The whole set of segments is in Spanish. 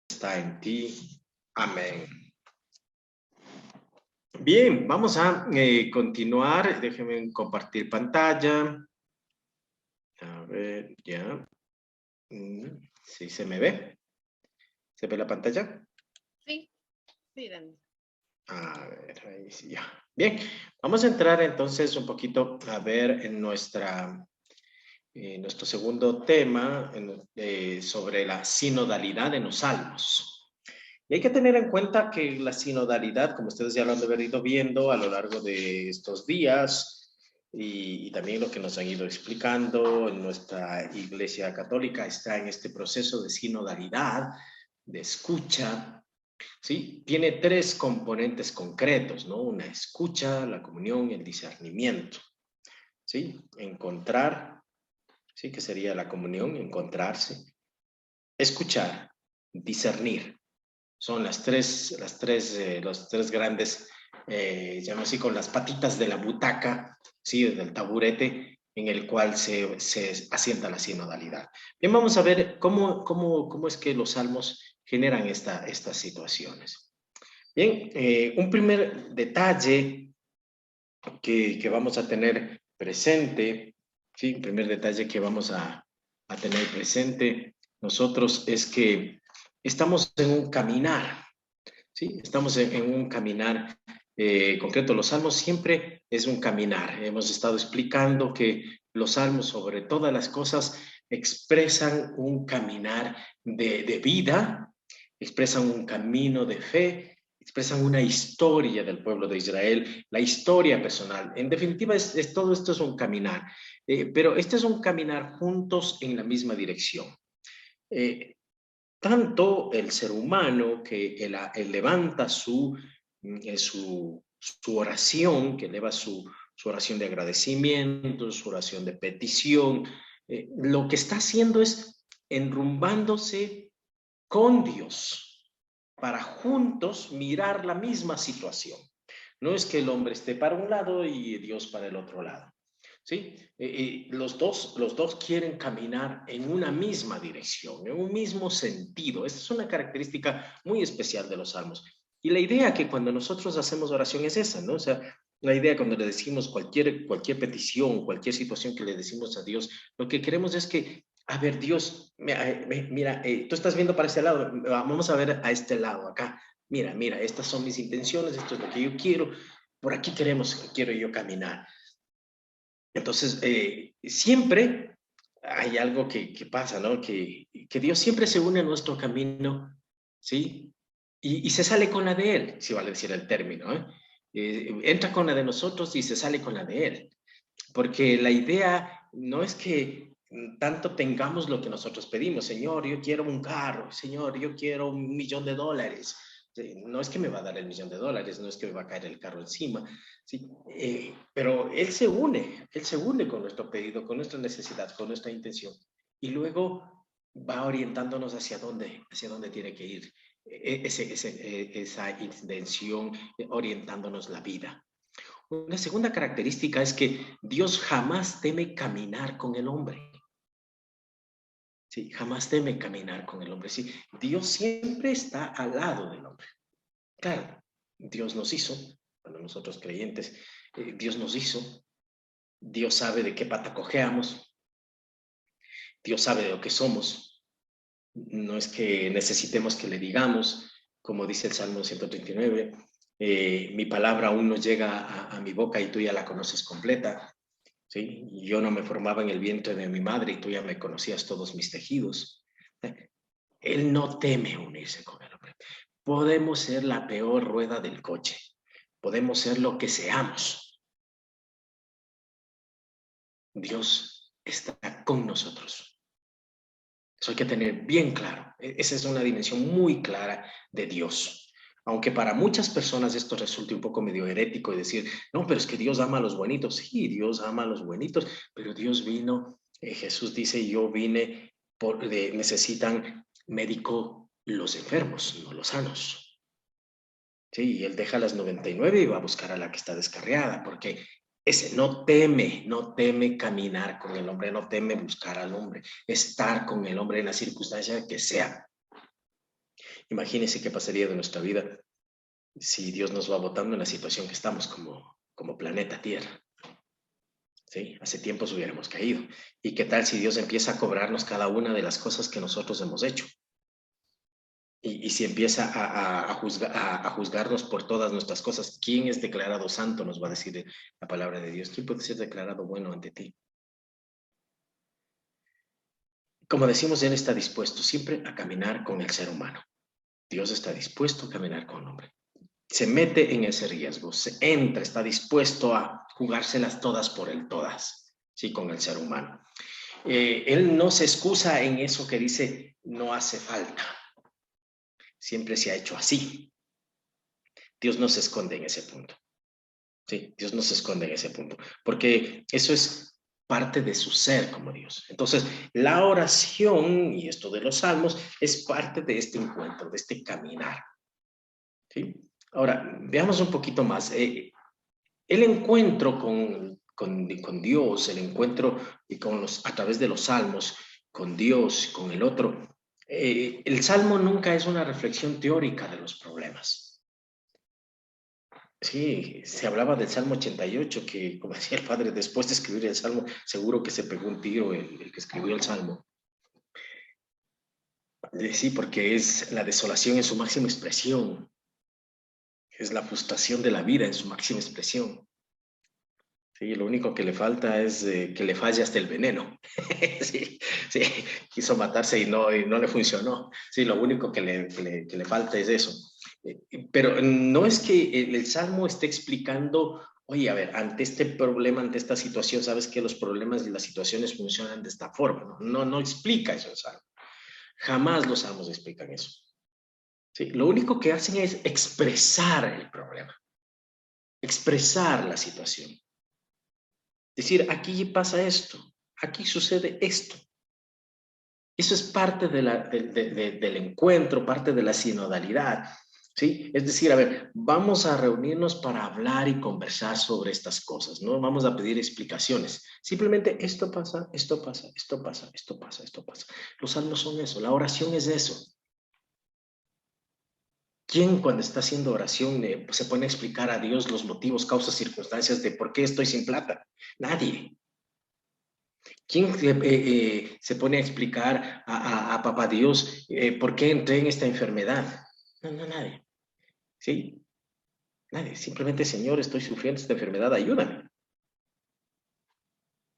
Está en ti. Amén. Bien, vamos a continuar. Déjenme compartir pantalla. A ver, ya. Sí, se me ve. ¿Se ve la pantalla? Sí, sí, Dani. A ver, ahí sí, ya. Bien, vamos a entrar entonces un poquito a ver en nuestro segundo tema sobre la sinodalidad en los salmos. Y hay que tener en cuenta que la sinodalidad, como ustedes ya lo han de haber ido viendo a lo largo de estos días y también lo que nos han ido explicando en nuestra Iglesia Católica, está en este proceso de sinodalidad, de escucha, ¿sí? Tiene tres componentes concretos, ¿no? Una escucha, la comunión y el discernimiento, ¿sí? Encontrar, ¿sí? Que sería la comunión, encontrarse, escuchar, discernir. Son los tres grandes, llamo así, con las patitas de la butaca, ¿sí? Del taburete en el cual se asienta la sinodalidad. Bien, vamos a ver cómo es que los salmos generan estas situaciones. Bien, un primer detalle que vamos a tener presente, ¿sí? Un primer detalle que vamos a tener presente nosotros es que estamos en un caminar, ¿sí? Estamos en un caminar concreto. Los salmos siempre es un caminar. Hemos estado explicando que los salmos, sobre todas las cosas, expresan un caminar de vida, expresan un camino de fe, expresan una historia del pueblo de Israel, la historia personal. En definitiva, todo esto es un caminar, pero este es un caminar juntos en la misma dirección. Eh, Tanto el ser humano que él levanta su oración, que eleva su oración de agradecimiento, su oración de petición, lo que está haciendo es enrumbándose con Dios para juntos mirar la misma situación. No es que el hombre esté para un lado y Dios para el otro lado. ¿Sí? Los dos quieren caminar en una misma dirección, en un mismo sentido. Esta es una característica muy especial de los salmos. Y la idea que cuando nosotros hacemos oración es esa, ¿no? O sea, la idea cuando le decimos cualquier petición, cualquier situación que le decimos a Dios, lo que queremos es que, a ver, Dios, mira, tú estás viendo para este lado, vamos a ver a este lado, acá. Mira, estas son mis intenciones, esto es lo que yo quiero, por aquí quiero yo caminar. Entonces, siempre hay algo que pasa, ¿no? Que Dios siempre se une a nuestro camino, ¿sí? Y se sale con la de Él, si vale decir el término, ¿eh? Entra con la de nosotros y se sale con la de Él. Porque la idea no es que tanto tengamos lo que nosotros pedimos. Señor, yo quiero un carro. Señor, yo quiero $1.000.000. No es que me va a dar $1.000.000, no es que me va a caer el carro encima, ¿sí? Pero Él se une con nuestro pedido, con nuestra necesidad, con nuestra intención. Y luego va orientándonos hacia dónde tiene que ir esa intención, orientándonos la vida. Una segunda característica es que Dios jamás teme caminar con el hombre. Sí, jamás teme caminar con el hombre. Sí, Dios siempre está al lado del hombre. Claro, Dios nos hizo, cuando nosotros creyentes, Dios nos hizo, Dios sabe de qué pata cojeamos, Dios sabe de lo que somos. No es que necesitemos que le digamos, como dice el Salmo 139, mi palabra aún no llega a mi boca y tú ya la conoces completa. ¿Sí? Yo no me formaba en el vientre de mi madre y tú ya me conocías todos mis tejidos. Él no teme unirse con el hombre. Podemos ser la peor rueda del coche. Podemos ser lo que seamos. Dios está con nosotros. Eso hay que tener bien claro. Esa es una dimensión muy clara de Dios. Aunque para muchas personas esto resulte un poco medio herético y decir, no, pero es que Dios ama a los buenitos. Sí, Dios ama a los buenitos, pero Dios vino, Jesús dice, yo vine, necesitan médico los enfermos, no los sanos. Sí, y Él deja las 99 y va a buscar a la que está descarriada, porque ese no teme caminar con el hombre, no teme buscar al hombre, estar con el hombre en la circunstancia que sea. Imagínense qué pasaría de nuestra vida si Dios nos va botando en la situación que estamos como planeta Tierra. ¿Sí? Hace tiempos hubiéramos caído. ¿Y qué tal si Dios empieza a cobrarnos cada una de las cosas que nosotros hemos hecho? Y si empieza a juzgarnos por todas nuestras cosas, ¿quién es declarado santo? Nos va a decir la palabra de Dios. ¿Quién puede ser declarado bueno ante ti? Como decimos, Él está dispuesto siempre a caminar con el ser humano. Dios está dispuesto a caminar con el hombre. Se mete en ese riesgo, se entra, está dispuesto a jugárselas todas por el todas, ¿sí? Con el ser humano. Él no se excusa en eso que dice, no hace falta. Siempre se ha hecho así. Dios no se esconde en ese punto. Sí, Dios no se esconde en ese punto, porque eso es parte de su ser como Dios. Entonces, la oración y esto de los salmos es parte de este encuentro, de este caminar. ¿Sí? Ahora, veamos un poquito más. El encuentro con Dios, el encuentro a través de los salmos, con Dios, con el otro. El salmo nunca es una reflexión teórica de los problemas. Sí, se hablaba del Salmo 88, que como decía el padre, después de escribir el Salmo, seguro que se pegó un tiro el que escribió el Salmo. Sí, porque es la desolación en su máxima expresión, es la frustración de la vida en su máxima expresión. Sí, lo único que le falta es que le falle hasta el veneno. Sí, sí, quiso matarse y no le funcionó. Sí, lo único que le falta es eso. Pero no es que el Salmo esté explicando, oye, a ver, ante este problema, ante esta situación, sabes que los problemas y las situaciones funcionan de esta forma. No explica eso el Salmo. Jamás los Salmos explican eso. Sí, lo único que hacen es expresar el problema, expresar la situación. Decir, aquí pasa esto, aquí sucede esto. Eso es parte del encuentro, parte de la sinodalidad, ¿sí? Es decir, a ver, vamos a reunirnos para hablar y conversar sobre estas cosas, no vamos a pedir explicaciones. Simplemente esto pasa, esto pasa, esto pasa, esto pasa, esto pasa. Los salmos son eso, la oración es eso. ¿Quién cuando está haciendo oración se pone a explicar a Dios los motivos, causas, circunstancias de por qué estoy sin plata? Nadie. ¿Quién se pone a explicar a Papá Dios por qué entré en esta enfermedad? No, nadie. ¿Sí? Nadie. Simplemente, Señor, estoy sufriendo esta enfermedad, ayúdame.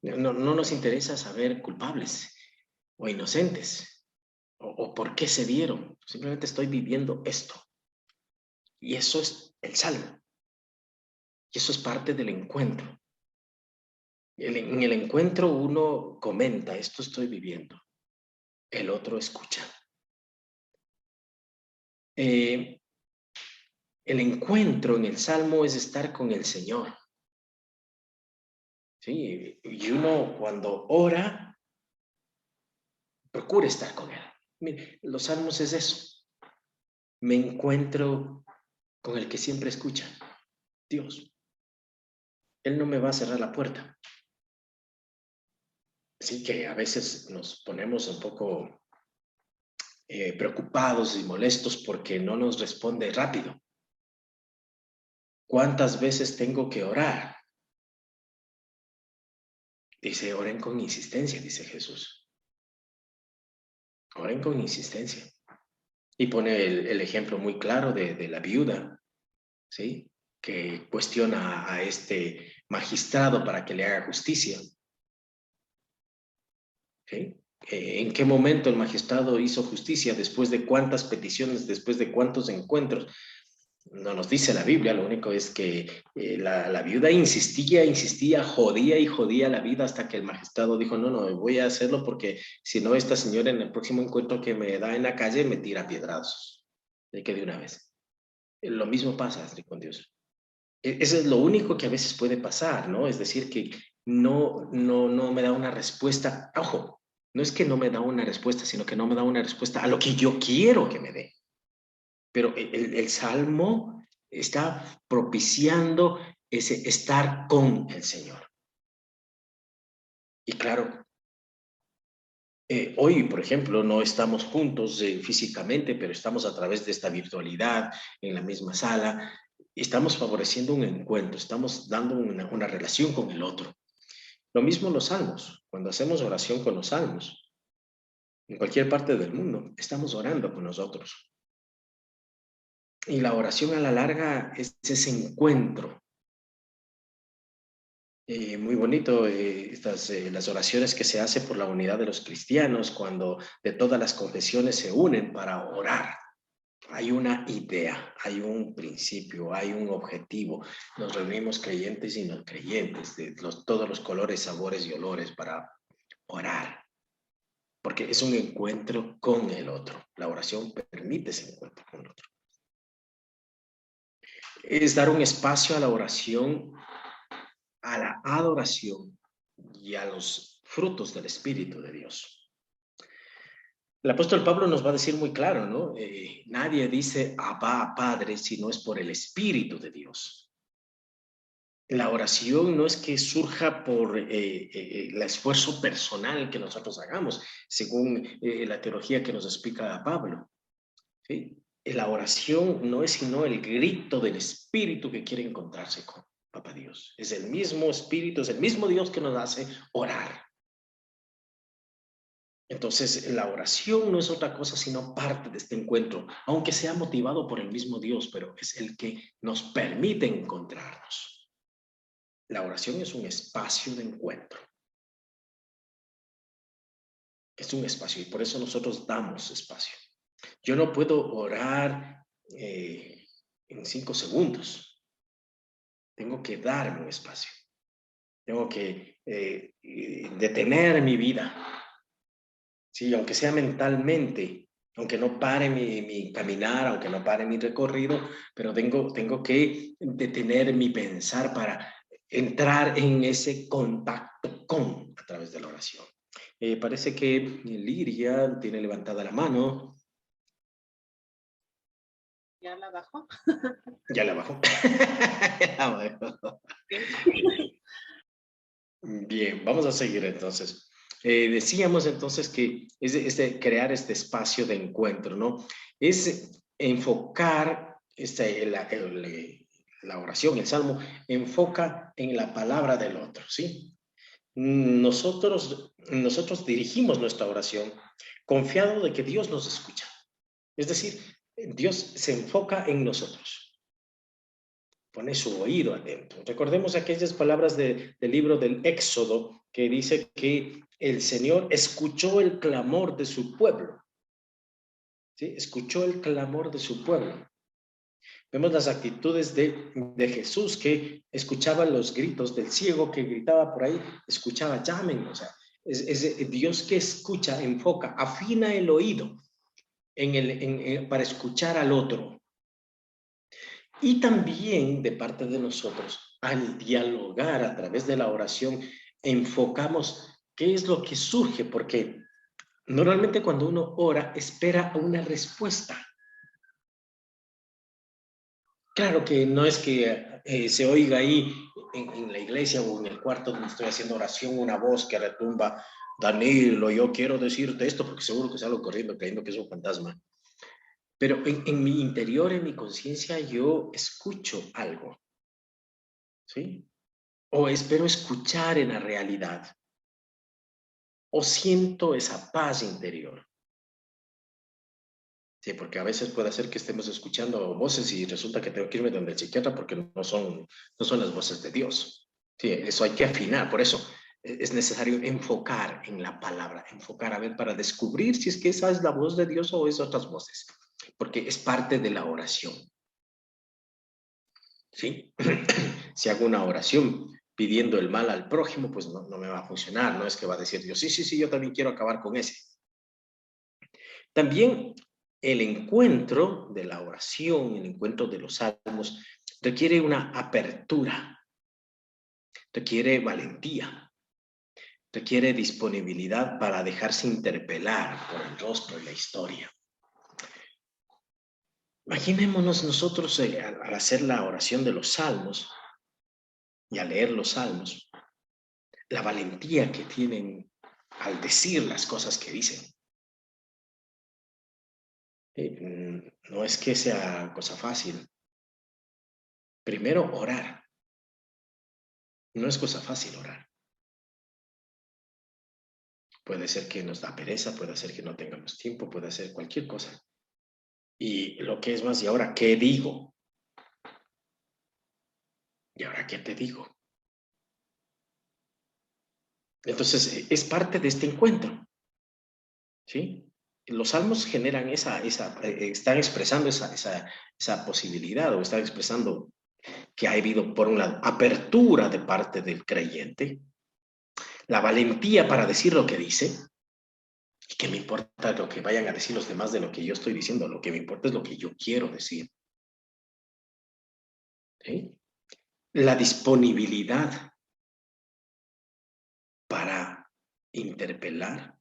No nos interesa saber culpables o inocentes o por qué se dieron. Simplemente estoy viviendo esto. Y eso es el salmo. Y eso es parte del encuentro. En el encuentro uno comenta, esto estoy viviendo. El otro escucha. El encuentro en el Salmo es estar con el Señor. ¿Sí? Y uno cuando ora, procura estar con Él. Mire, los Salmos es eso. Me encuentro con el que siempre escucha, Dios. Él no me va a cerrar la puerta. Así que a veces nos ponemos un poco preocupados y molestos porque no nos responde rápido. ¿Cuántas veces tengo que orar? Dice, oren con insistencia, dice Jesús. Oren con insistencia. Y pone el ejemplo muy claro de la viuda, ¿sí? Que cuestiona a este magistrado para que le haga justicia. ¿Sí? ¿En qué momento el magistrado hizo justicia? ¿Después de cuántas peticiones? ¿Después de cuántos encuentros? No nos dice la Biblia, lo único es que la viuda insistía, jodía y jodía la vida hasta que el magistrado dijo, no, voy a hacerlo porque si no, esta señora en el próximo encuentro que me da en la calle me tira piedrazos. De que de una vez. Lo mismo pasa con Dios. Eso es lo único que a veces puede pasar, ¿no? Es decir, que no me da una respuesta. Ojo, no es que no me da una respuesta, sino que no me da una respuesta a lo que yo quiero que me dé. Pero el Salmo está propiciando ese estar con el Señor. Y claro, Hoy, por ejemplo, no estamos juntos físicamente, pero estamos a través de esta virtualidad en la misma sala. Estamos favoreciendo un encuentro, estamos dando una relación con el otro. Lo mismo los salmos. Cuando hacemos oración con los salmos, en cualquier parte del mundo, estamos orando con nosotros. Y la oración a la larga es ese encuentro. Muy bonito las oraciones que se hace por la unidad de los cristianos cuando de todas las confesiones se unen para orar. Hay una idea, hay un principio, hay un objetivo. Nos reunimos creyentes y no creyentes de todos los colores, sabores y olores para orar. Porque es un encuentro con el otro. La oración permite ese encuentro con el otro. Es dar un espacio a la oración, a la adoración y a los frutos del Espíritu de Dios. El apóstol Pablo nos va a decir muy claro, ¿no? Nadie dice Abba, Padre, si no es por el Espíritu de Dios. La oración no es que surja por el esfuerzo personal que nosotros hagamos, según la teología que nos explica Pablo, ¿sí? La oración no es sino el grito del Espíritu que quiere encontrarse con Papá Dios. Es el mismo Espíritu, es el mismo Dios que nos hace orar. Entonces, la oración no es otra cosa sino parte de este encuentro, aunque sea motivado por el mismo Dios, pero es el que nos permite encontrarnos. La oración es un espacio de encuentro. Es un espacio y por eso nosotros damos espacio. Yo no puedo orar en 5 segundos. Tengo que darme un espacio. Tengo que detener mi vida. Sí, aunque sea mentalmente, aunque no pare mi caminar, aunque no pare mi recorrido, pero tengo que detener mi pensar para entrar en ese contacto con a través de la oración. Parece que Liria tiene levantada la mano. ¿Ya la bajó? Ya la bajó. Bien, vamos a seguir entonces. Decíamos entonces que es de crear este espacio de encuentro, ¿no? Es enfocar la oración, el salmo, enfoca en la palabra del otro, ¿sí? Nosotros dirigimos nuestra oración confiado de que Dios nos escucha. Es decir, Dios se enfoca en nosotros. Pone su oído atento. Recordemos aquellas palabras del libro del Éxodo que dice que el Señor escuchó el clamor de su pueblo. ¿Sí? Escuchó el clamor de su pueblo. Vemos las actitudes de Jesús que escuchaba los gritos del ciego que gritaba por ahí, escuchaba, llamen, o sea, es Dios que escucha, enfoca, afina el oído para escuchar al otro. Y también de parte de nosotros, al dialogar a través de la oración, enfocamos qué es lo que surge, porque normalmente cuando uno ora, espera una respuesta. Claro que no es que se oiga ahí en la iglesia o en el cuarto donde estoy haciendo oración una voz que retumba, Danilo, yo quiero decirte esto porque seguro que salgo corriendo creyendo que es un fantasma. Pero en mi interior, en mi conciencia, yo escucho algo, ¿sí? O espero escuchar en la realidad, o siento esa paz interior. Sí, porque a veces puede ser que estemos escuchando voces y resulta que tengo que irme donde el psiquiatra porque no son las voces de Dios. Sí, eso hay que afinar, por eso es necesario enfocar en la palabra, enfocar a ver para descubrir si es que esa es la voz de Dios o es otras voces, porque es parte de la oración. ¿Sí? Si hago una oración pidiendo el mal al prójimo, pues no me va a funcionar. No es que va a decir Dios, sí, yo también quiero acabar con ese. También el encuentro de la oración, el encuentro de los salmos, requiere una apertura, requiere valentía, requiere disponibilidad para dejarse interpelar por el rostro y la historia. Imaginémonos nosotros al hacer la oración de los salmos y al leer los salmos, la valentía que tienen al decir las cosas que dicen. No es que sea cosa fácil. Primero, orar. No es cosa fácil orar. Puede ser que nos da pereza, puede ser que no tengamos tiempo, puede ser cualquier cosa. Y lo que es más, ¿y ahora qué digo? ¿Y ahora qué te digo? Entonces, es parte de este encuentro. ¿Sí? Los salmos generan están expresando esa posibilidad o están expresando que ha habido, por un lado, apertura de parte del creyente, la valentía para decir lo que dice, y que me importa lo que vayan a decir los demás de lo que yo estoy diciendo, lo que me importa es lo que yo quiero decir. ¿Sí? La disponibilidad para interpelar,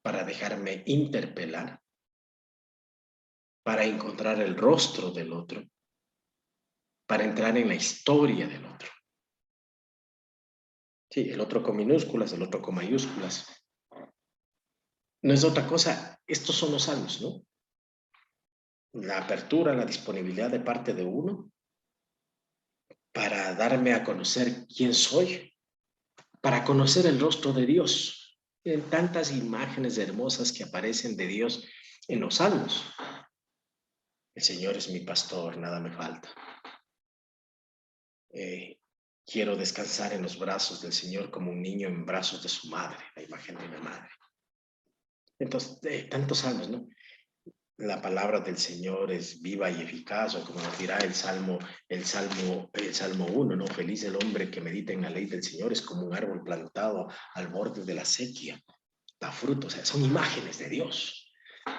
para dejarme interpelar, para encontrar el rostro del otro, para entrar en la historia del otro. Sí, el otro con minúsculas, el otro con mayúsculas. No es otra cosa, estos son los salmos, ¿no? La apertura, la disponibilidad de parte de uno para darme a conocer quién soy, para conocer el rostro de Dios. En tantas imágenes hermosas que aparecen de Dios en los salmos. El Señor es mi pastor, nada me falta. Quiero descansar en los brazos del Señor como un niño en brazos de su madre, la imagen de una madre. Entonces, tantos salmos, ¿no? La palabra del Señor es viva y eficaz, o como nos dirá el Salmo 1, ¿no? Feliz el hombre que medita en la ley del Señor, es como un árbol plantado al borde de la sequía, da fruto, o sea, son imágenes de Dios.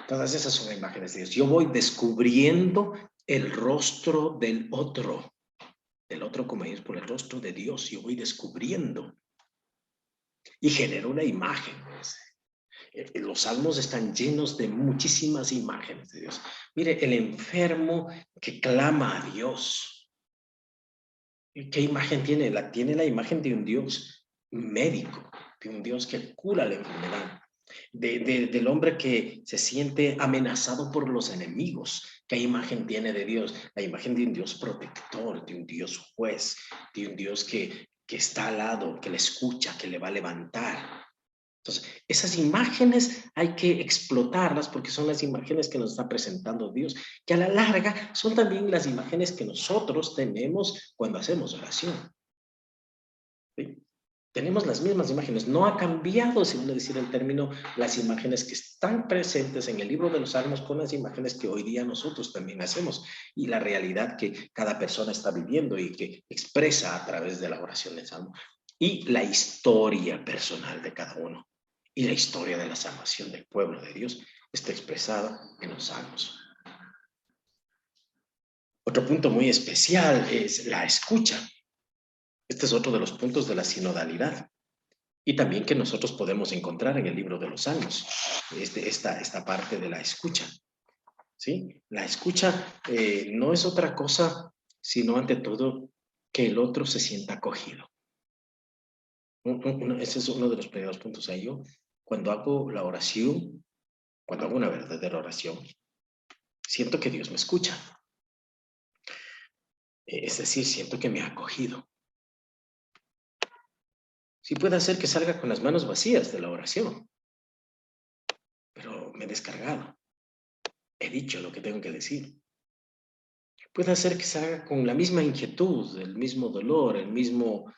Todas esas son imágenes de Dios. Yo voy descubriendo el rostro del otro como es por el rostro de Dios, yo voy descubriendo y genero una imagen. Los salmos están llenos de muchísimas imágenes de Dios. Mire, el enfermo que clama a Dios. ¿Qué imagen tiene? Tiene la imagen de un Dios médico, de un Dios que cura la enfermedad, del hombre que se siente amenazado por los enemigos. ¿Qué imagen tiene de Dios? La imagen de un Dios protector, de un Dios juez, de un Dios que está al lado, que le escucha, que le va a levantar. Entonces, esas imágenes hay que explotarlas porque son las imágenes que nos está presentando Dios, que a la larga son también las imágenes que nosotros tenemos cuando hacemos oración. ¿Sí? Tenemos las mismas imágenes, no ha cambiado, según decir el término, las imágenes que están presentes en el libro de los Salmos con las imágenes que hoy día nosotros también hacemos y la realidad que cada persona está viviendo y que expresa a través de la oración del Salmo y la historia personal de cada uno. Y la historia de la salvación del pueblo de Dios está expresada en los salmos. Otro punto muy especial es la escucha. Este es otro de los puntos de la sinodalidad. Y también que nosotros podemos encontrar en el libro de los salmos. Esta parte de la escucha. ¿Sí? La escucha no es otra cosa, sino ante todo que el otro se sienta acogido. Ese es uno de los primeros puntos. Ahí yo, cuando hago la oración, cuando hago una verdadera oración, siento que Dios me escucha. Es decir, siento que me ha acogido. Sí puede ser que salga con las manos vacías de la oración, pero me he descargado. He dicho lo que tengo que decir. Puede ser que salga con la misma inquietud, el mismo dolor, el mismo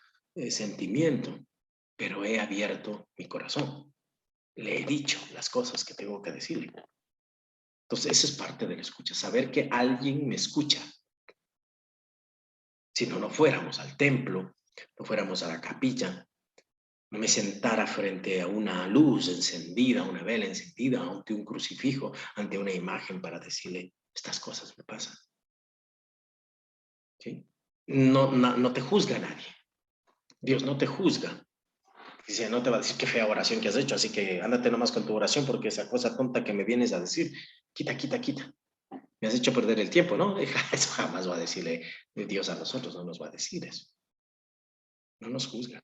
sentimiento, pero he abierto mi corazón. Le he dicho las cosas que tengo que decirle. Entonces, eso es parte de la escucha, saber que alguien me escucha. Si no, no fuéramos al templo, no fuéramos a la capilla, no me sentara frente a una luz encendida, una vela encendida, ante un crucifijo, ante una imagen para decirle, estas cosas me pasan. ¿Sí? No te juzga nadie. Dios no te juzga. Dice, no te va a decir qué fea oración que has hecho, así que ándate nomás con tu oración porque esa cosa tonta que me vienes a decir, quita. Me has hecho perder el tiempo, ¿no? Eso jamás va a decirle Dios a nosotros, no nos va a decir eso. No nos juzga.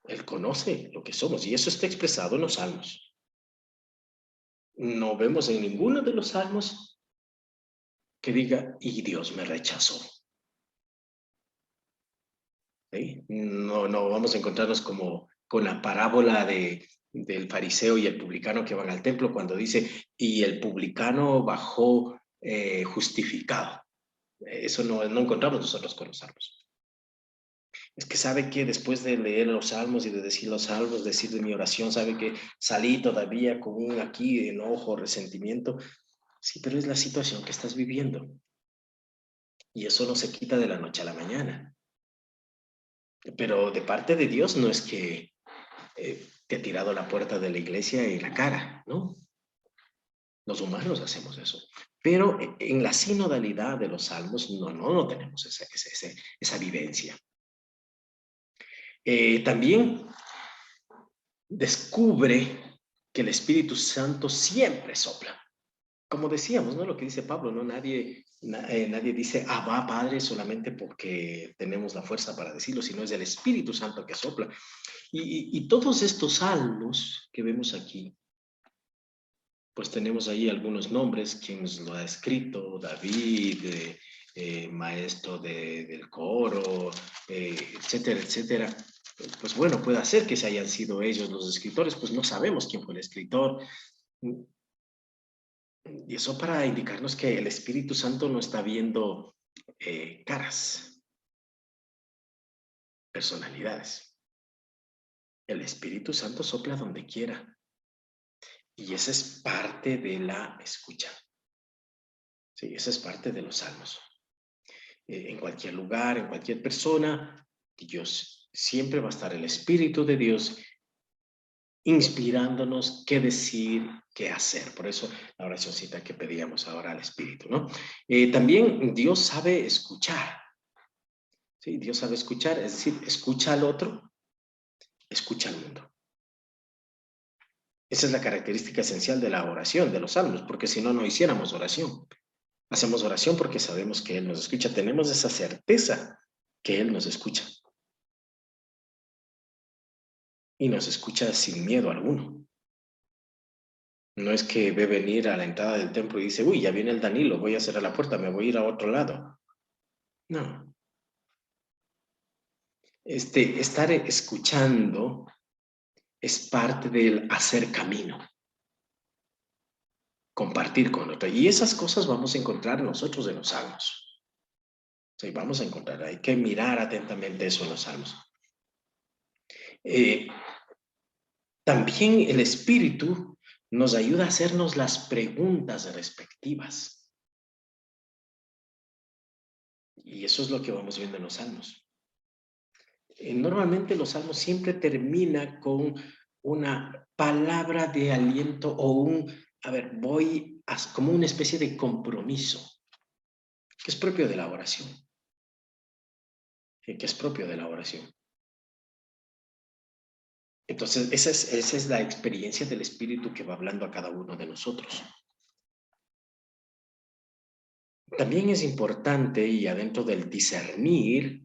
Él conoce lo que somos y eso está expresado en los salmos. No vemos en ninguno de los salmos que diga, y Dios me rechazó. ¿Sí? No vamos a encontrarnos como con la parábola del fariseo y el publicano que van al templo cuando dice, y el publicano bajó justificado. Eso no encontramos nosotros con los salmos. Es que sabe que después de leer los salmos y de decir los salmos, decir de mi oración, sabe que salí todavía con un aquí enojo, resentimiento. Sí, pero es la situación que estás viviendo. Y eso no se quita de la noche a la mañana. Pero de parte de Dios no es que te ha tirado la puerta de la iglesia en la cara, ¿no? Los humanos hacemos eso. Pero en la sinodalidad de los salmos no tenemos esa vivencia. También descubre que el Espíritu Santo siempre sopla. Como decíamos, ¿no? Lo que dice Pablo, ¿no? Nadie dice, va, Padre, solamente porque tenemos la fuerza para decirlo, sino es el Espíritu Santo que sopla. Y todos estos salmos que vemos aquí, pues tenemos ahí algunos nombres, quien lo ha escrito, David, maestro del coro, etcétera, etcétera. Pues bueno, puede ser que se hayan sido ellos los escritores, pues no sabemos quién fue el escritor. Y eso para indicarnos que el Espíritu Santo no está viendo caras, personalidades. El Espíritu Santo sopla donde quiera. Y esa es parte de la escucha. Sí, esa es parte de los salmos. En cualquier lugar, en cualquier persona, Dios siempre va a estar el Espíritu de Dios inspirándonos qué decir, qué hacer. Por eso la oracióncita que pedíamos ahora al Espíritu, ¿no? También Dios sabe escuchar. Sí, Dios sabe escuchar, es decir, escucha al otro, escucha al mundo. Esa es la característica esencial de la oración, de los salmos, porque si no, no hiciéramos oración. Hacemos oración porque sabemos que Él nos escucha. Tenemos esa certeza que Él nos escucha. Y nos escucha sin miedo alguno. No es que ve venir a la entrada del templo y dice, uy, ya viene el Danilo, voy a cerrar la puerta, me voy a ir a otro lado. No. Estar escuchando es parte del hacer camino. Compartir con otro. Y esas cosas vamos a encontrar nosotros en los salmos. Sí, vamos a encontrar, hay que mirar atentamente eso en los salmos. También el Espíritu nos ayuda a hacernos las preguntas respectivas. Y eso es lo que vamos viendo en los salmos. Normalmente los salmos siempre terminan con una palabra de aliento o como una especie de compromiso, que es propio de la oración. Que es propio de la oración. Entonces, esa es la experiencia del Espíritu que va hablando a cada uno de nosotros. También es importante, y adentro del discernir,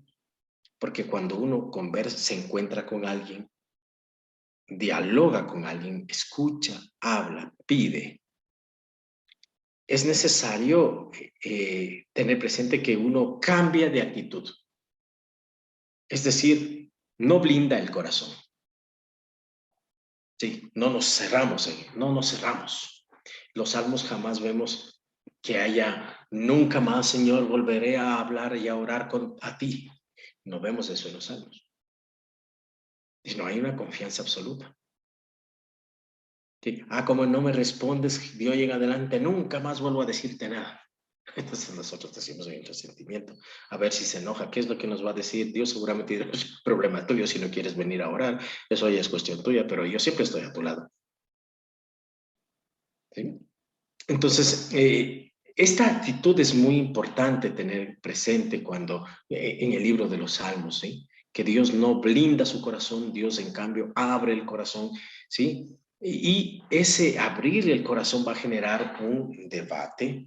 porque cuando uno conversa, se encuentra con alguien, dialoga con alguien, escucha, habla, pide, es necesario tener presente que uno cambia de actitud. Es decir, no blinda el corazón. Sí, no nos cerramos, no nos cerramos. Los salmos jamás vemos que haya, nunca más, Señor, volveré a hablar y a orar a ti. No vemos eso en los salmos. Y no hay una confianza absoluta. Sí. Como no me respondes de hoy en adelante, nunca más vuelvo a decirte nada. Entonces nosotros decimos en el resentimiento, a ver si se enoja, ¿qué es lo que nos va a decir? Dios seguramente dirá, es un problema tuyo si no quieres venir a orar, eso ya es cuestión tuya, pero yo siempre estoy a tu lado. ¿Sí? Entonces, esta actitud es muy importante tener presente cuando en el libro de los Salmos, ¿sí? Que Dios no blinda su corazón, Dios en cambio abre el corazón, ¿sí? Y ese abrir el corazón va a generar un debate,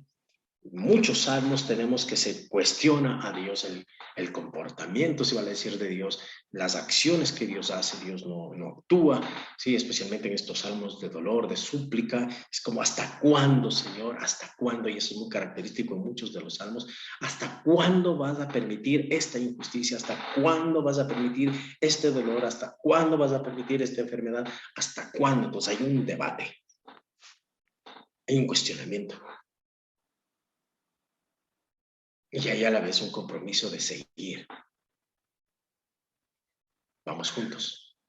muchos salmos tenemos que se cuestiona a Dios el comportamiento, se vale decir, de Dios, las acciones que Dios hace, Dios no actúa, ¿sí? Especialmente en estos salmos de dolor, de súplica, es como ¿hasta cuándo, Señor? ¿Hasta cuándo? Y eso es muy característico en muchos de los salmos. ¿Hasta cuándo vas a permitir esta injusticia? ¿Hasta cuándo vas a permitir este dolor? ¿Hasta cuándo vas a permitir esta enfermedad? ¿Hasta cuándo? Entonces hay un debate, hay un cuestionamiento. Y hay a la vez un compromiso de seguir. Vamos juntos.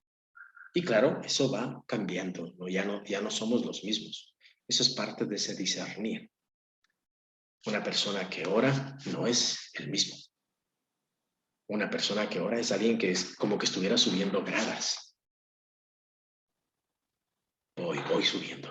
Y claro, eso va cambiando, ¿no? Ya no somos los mismos. Eso es parte de ese discernir. Una persona que ora no es el mismo. Una persona que ora es alguien que es como que estuviera subiendo gradas. Voy subiendo.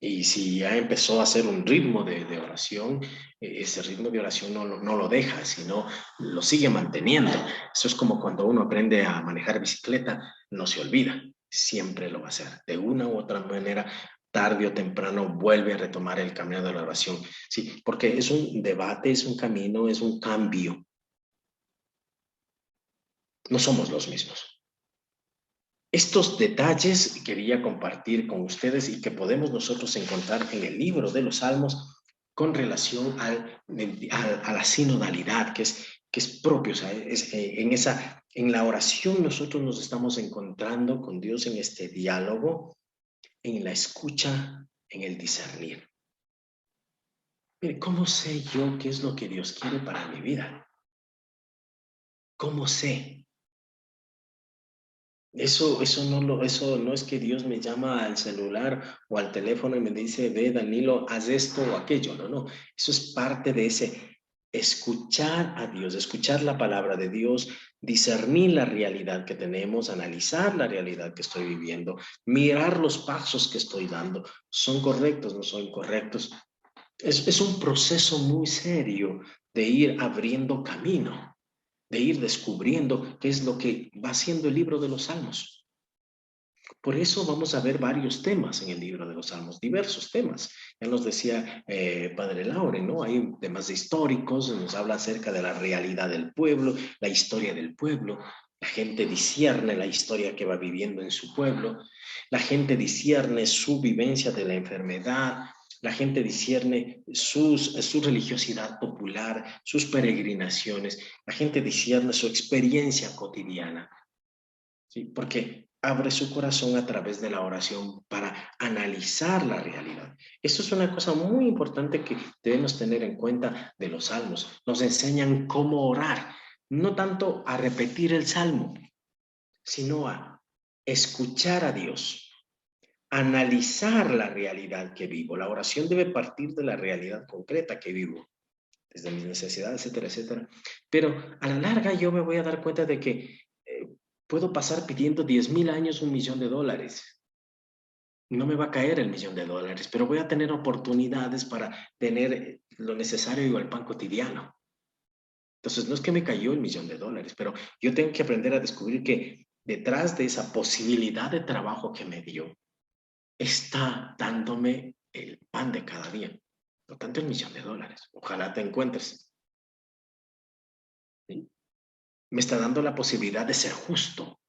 Y si ya empezó a hacer un ritmo de oración, ese ritmo de oración no lo deja, sino lo sigue manteniendo. Eso es como cuando uno aprende a manejar bicicleta, no se olvida, siempre lo va a hacer. De una u otra manera, tarde o temprano, vuelve a retomar el camino de la oración. Sí, porque es un debate, es un camino, es un cambio. No somos los mismos. Estos detalles quería compartir con ustedes y que podemos nosotros encontrar en el libro de los Salmos con relación a la sinodalidad, que es propio. O sea, en la oración nosotros nos estamos encontrando con Dios en este diálogo, en la escucha, en el discernir. Mire, ¿cómo sé yo qué es lo que Dios quiere para mi vida? ¿Cómo sé? Eso no es que Dios me llama al celular o al teléfono y me dice, ve Danilo, haz esto o aquello. No. Eso es parte de ese escuchar a Dios, escuchar la palabra de Dios, discernir la realidad que tenemos, analizar la realidad que estoy viviendo, mirar los pasos que estoy dando. ¿Son correctos? ¿No son correctos? Es un proceso muy serio de ir abriendo camino, de ir descubriendo qué es lo que va haciendo el libro de los Salmos. Por eso vamos a ver varios temas en el libro de los Salmos, diversos temas. Ya nos decía Padre Laure, ¿no? Hay temas históricos, nos habla acerca de la realidad del pueblo, la historia del pueblo. La gente discierne la historia que va viviendo en su pueblo. La gente discierne su vivencia de la enfermedad. La gente discierne su religiosidad popular, sus peregrinaciones. La gente discierne su experiencia cotidiana. ¿Sí? Porque abre su corazón a través de la oración para analizar la realidad. Esto es una cosa muy importante que debemos tener en cuenta de los salmos. Nos enseñan cómo orar, no tanto a repetir el salmo, sino a escuchar a Dios, analizar la realidad que vivo. La oración debe partir de la realidad concreta que vivo, desde mis necesidades, etcétera, etcétera. Pero a la larga yo me voy a dar cuenta de que puedo pasar pidiendo 10,000 años $1,000,000. No me va a caer el $1,000,000, pero voy a tener oportunidades para tener lo necesario y el pan cotidiano. Entonces, no es que me cayó el $1,000,000, pero yo tengo que aprender a descubrir que detrás de esa posibilidad de trabajo que me dio, está dándome el pan de cada día, no tanto el $1,000,000. Ojalá te encuentres. ¿Sí? Me está dando la posibilidad de ser justo.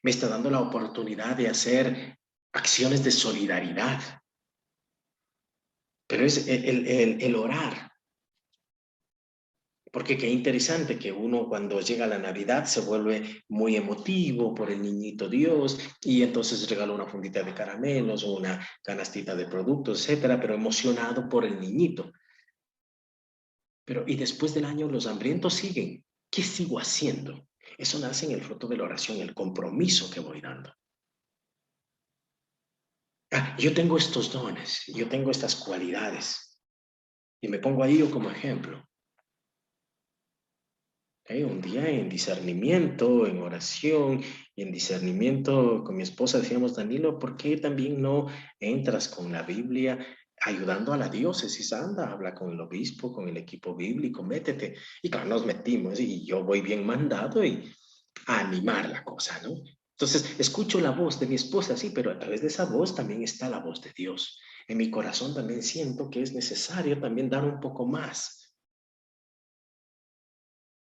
Me está dando la oportunidad de hacer acciones de solidaridad. Pero es el orar. Porque qué interesante que uno cuando llega la Navidad se vuelve muy emotivo por el niñito Dios y entonces regala una fundita de caramelos o una canastita de productos, etcétera, pero emocionado por el niñito. Pero y después del año los hambrientos siguen. ¿Qué sigo haciendo? Eso nace en el fruto de la oración, el compromiso que voy dando. Yo tengo estos dones, yo tengo estas cualidades y me pongo ahí yo como ejemplo. Un día en discernimiento, en oración y en discernimiento con mi esposa decíamos, Danilo, ¿por qué también no entras con la Biblia ayudando a la diócesis? Anda, habla con el obispo, con el equipo bíblico, métete. Y claro, nos metimos y yo voy bien mandado y a animar la cosa, ¿no? Entonces, escucho la voz de mi esposa, sí, pero a través de esa voz también está la voz de Dios. En mi corazón también siento que es necesario también dar un poco más.